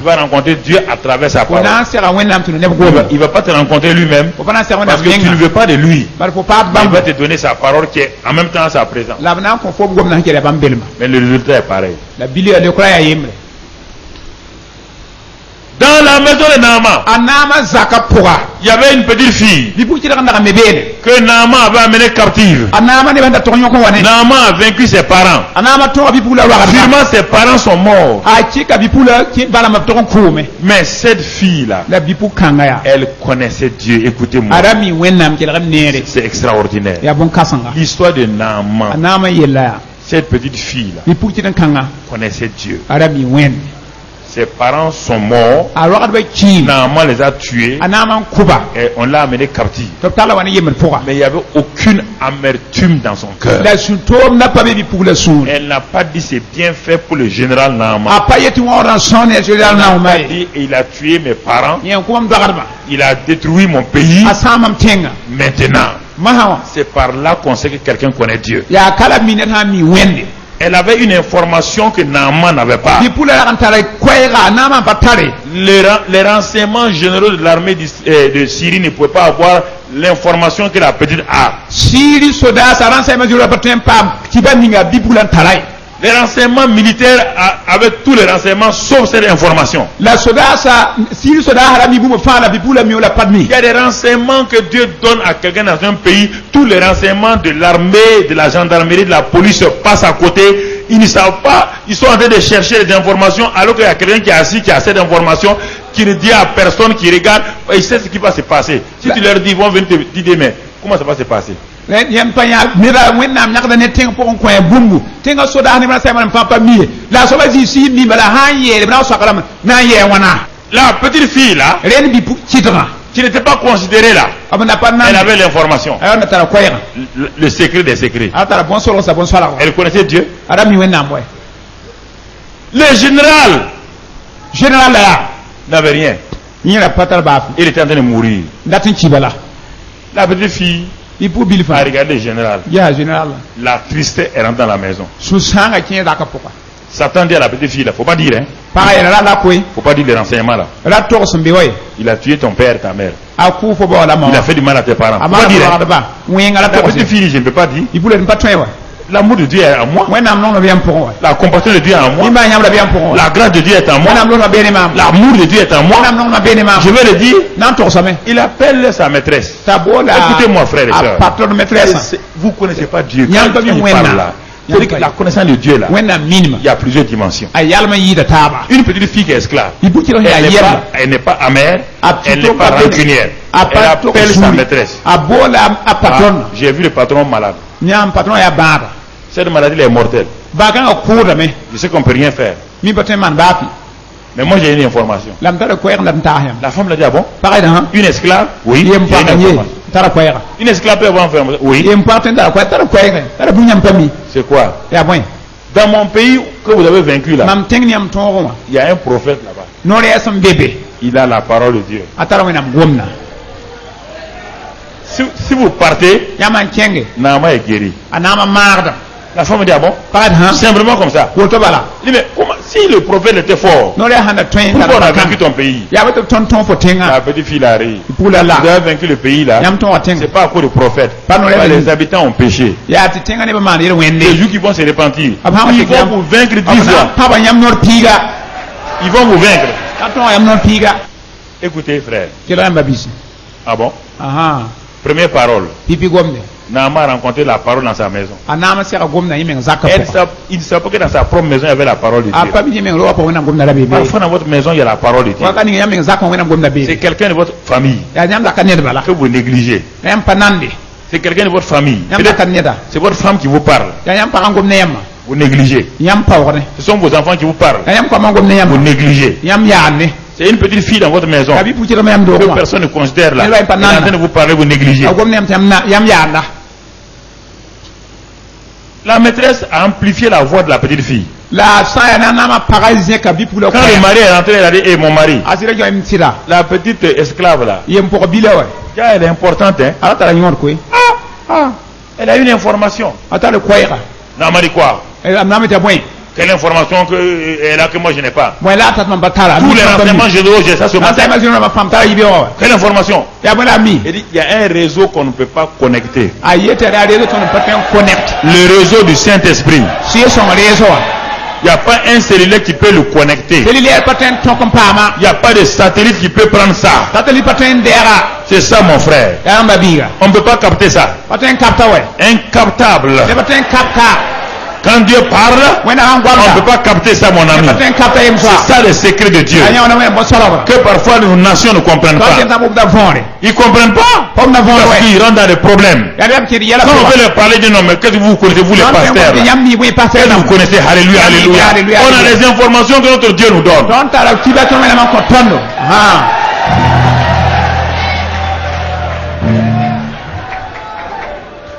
vas rencontrer Dieu à travers sa parole. Il ne va pas te rencontrer lui-même parce que tu ne veux pas de lui. Il va te donner sa parole qui est en même temps sa présence. Mais le résultat est pareil. Dans la maison de Naaman, il y avait une petite fille que Naaman avait amenée captive. Naaman a vaincu ses parents. Sûrement ses parents sont morts. Mais cette fille-là, elle connaissait Dieu. Écoutez-moi. C'est extraordinaire. L'histoire de Naaman, cette petite fille-là, connaissait Dieu. Ses parents sont morts. Naaman les a tués. Et on l'a amené captif. Mais il n'y avait aucune amertume dans son cœur. Elle n'a pas dit c'est bien fait pour le général Naaman. Elle n'a pas dit il a tué mes parents. Il a détruit mon pays. Maintenant, c'est par là qu'on sait que quelqu'un connaît Dieu. Elle avait une information que Naaman n'avait pas. Les renseignements généraux de l'armée de Syrie ne pouvaient pas avoir l'information que la petite a. Les renseignements militaires avaient tous les renseignements sauf cette information. Il y a des renseignements que Dieu donne à quelqu'un dans un pays. Tous les renseignements de l'armée, de la gendarmerie, de la police passent à côté. Ils ne savent pas. Ils sont en train de chercher des informations alors qu'il y a quelqu'un qui est assis, qui a cette information, qui ne dit à personne, qui regarde. Il sait ce qui va se passer. Si tu leur dis, ils vont venir te dire, mais comment ça va se passer? La petite fille là, qui n'était pas considérée là, elle avait l'information, le secret des secrets. Elle connaissait Dieu. Le général n'avait rien. Il était en train de mourir. La petite fille a regardé le général. La tristesse est rentrée dans la maison. Satan dit à la petite fille, il ne faut pas dire, il ne faut pas dire les renseignements là. Il a tué ton père, ta mère. Il a fait du mal à tes parents. Faut pas dire, la petite fille dit, je ne peux pas dire. L'amour de Dieu est en moi. La compassion de Dieu est en moi. La grâce de Dieu est en moi. L'amour de Dieu est en moi. Je vais le dire. Il appelle sa maîtresse. Écoutez-moi, frère et soeur. Vous ne connaissez pas Dieu. Quand il parle là, la connaissance de Dieu là, il y a plusieurs dimensions. Une petite fille qui est esclave, elle n'est pas amère, elle n'est pas rancunière. Elle appelle sa maîtresse. J'ai vu le patron malade. Cette maladie est mortelle. Je sais qu'on ne peut rien faire. Mais moi j'ai une information. La femme l'a dit, ah bon? Une esclave? Oui. Une esclave peut avoir une information? Oui. C'est quoi? Dans mon pays que vous avez vaincu là, il y a un prophète là-bas. Il a la parole de Dieu. Si vous partez, Naaman est guéri. La femme dit, ah bon? Simplement comme ça. Il dit, mais comment, si le prophète était fort, pourquoi on a vaincu ton pays? La petite fille a ri. Vous avez vaincu le pays là, c'est pas à cause du prophète. Les habitants ont péché. Les jours qui vont se repentir, ils vont vous vaincre 10 fois. Ils vont vous vaincre. Écoutez frère. Ah bon? Première parole. Naaman a rencontré la parole dans sa maison. Il ne savait pas que dans sa propre maison il y avait la parole de Dieu. Parfois dans votre maison il y a la parole de Dieu. C'est quelqu'un de votre famille que vous négligez. C'est quelqu'un de votre famille. C'est votre femme qui vous parle. Vous négligez. Ce sont vos enfants qui vous parlent. Vous négligez. C'est une petite fille dans votre maison que personne ne considère là. Elle est en train de vous parler, vous négligez. La maîtresse a amplifié la voix de la petite fille. La sayana parisien kabi pour le. Quand le mari est rentré, elle a dit, eh mon mari. Asira jo imtira. La petite esclave là. Yem pour bilewe. Elle est importante, hein. Elle a une information. Attends le quoi. Non, m'a dit quoi? Elle a nommé ta point. Quelle information qu'elle a que moi je n'ai pas? Moi là, tous les renseignements généraux, j'ai ça ce matin. Quelle information? Il y a un réseau qu'on ne peut pas connecter. Le réseau du Saint-Esprit. Il n'y a pas un cellulaire qui peut le connecter. Il n'y a pas de satellite qui peut prendre ça. C'est ça mon frère. On ne peut pas capter ça. Incaptable. Quand Dieu parle, on ne peut pas capter ça, mon ami. C'est ça le secret de Dieu. Que parfois nos nations ne comprennent pas. Ils ne comprennent pas. Parce qu'ils rentrent dans des problèmes. Quand on veut leur parler, disent non, mais qu'est-ce que vous connaissez, vous les pasteurs? Qu'est-ce que vous connaissez? Alléluia, alléluia. On a les informations que notre Dieu nous donne.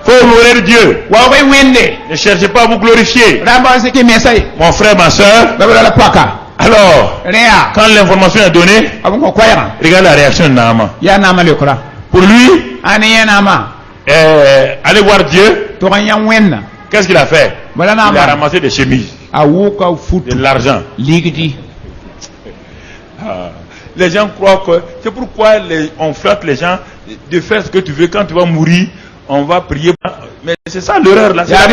Faut honorer Dieu. Ne cherchez pas à vous glorifier. Mon frère, ma soeur. Alors, quand l'information est donnée, regarde la réaction de Naaman. Pour lui, aller voir Dieu, qu'est-ce qu'il a fait? Il a ramassé des chemises, de l'argent. Les gens croient que c'est pourquoi on flatte les gens de faire ce que tu veux. Quand tu vas mourir, on va prier. Mais c'est ça l'erreur là. Dans la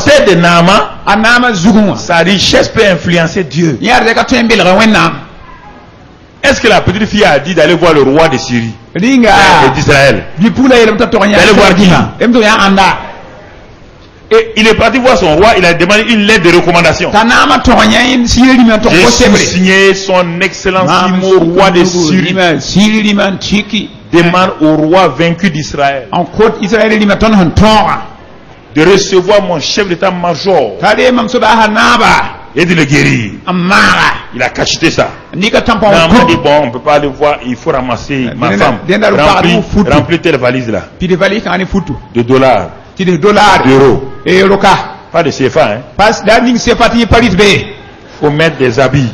tête de Naaman, sa richesse peut influencer Dieu. Est-ce que la petite fille a dit d'aller voir le roi de Syrie et d'Israël? D'aller voir qui? Et il est parti voir son roi, il a demandé une lettre de recommandation. J'ai signé son excellentissimo roi de Syrie. Demande au roi vaincu d'Israël de recevoir mon chef d'état-major et de le guérir. Il a cacheté ça. Il a dit bon, on ne peut pas le voir, il faut ramasser ma femme. Remplir telle valise là. De dollars. D'euros. Pas de CFA, hein. Faut mettre des habits.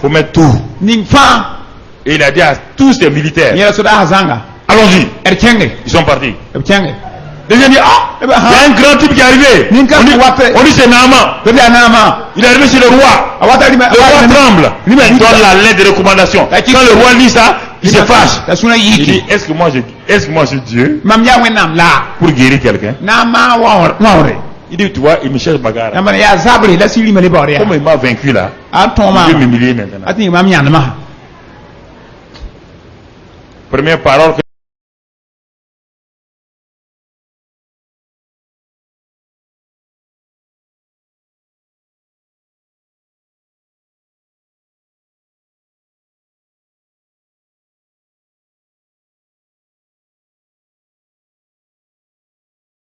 Faut mettre tout. Et il a dit à tous ces militaires, allons-y. Ils sont partis. Deuxième dit, il y a un grand type qui est arrivé. On dit c'est Naaman. Il est arrivé chez le roi. Le roi tremble. Il donne la lettre de recommandation. Quand le roi lit ça, il se fâche. Il dit, est-ce que moi je suis Dieu pour guérir quelqu'un? Il dit, tu vois, il me cherche bagarre. Comme il m'a vaincu là, il veut m'humilier maintenant. Première parole que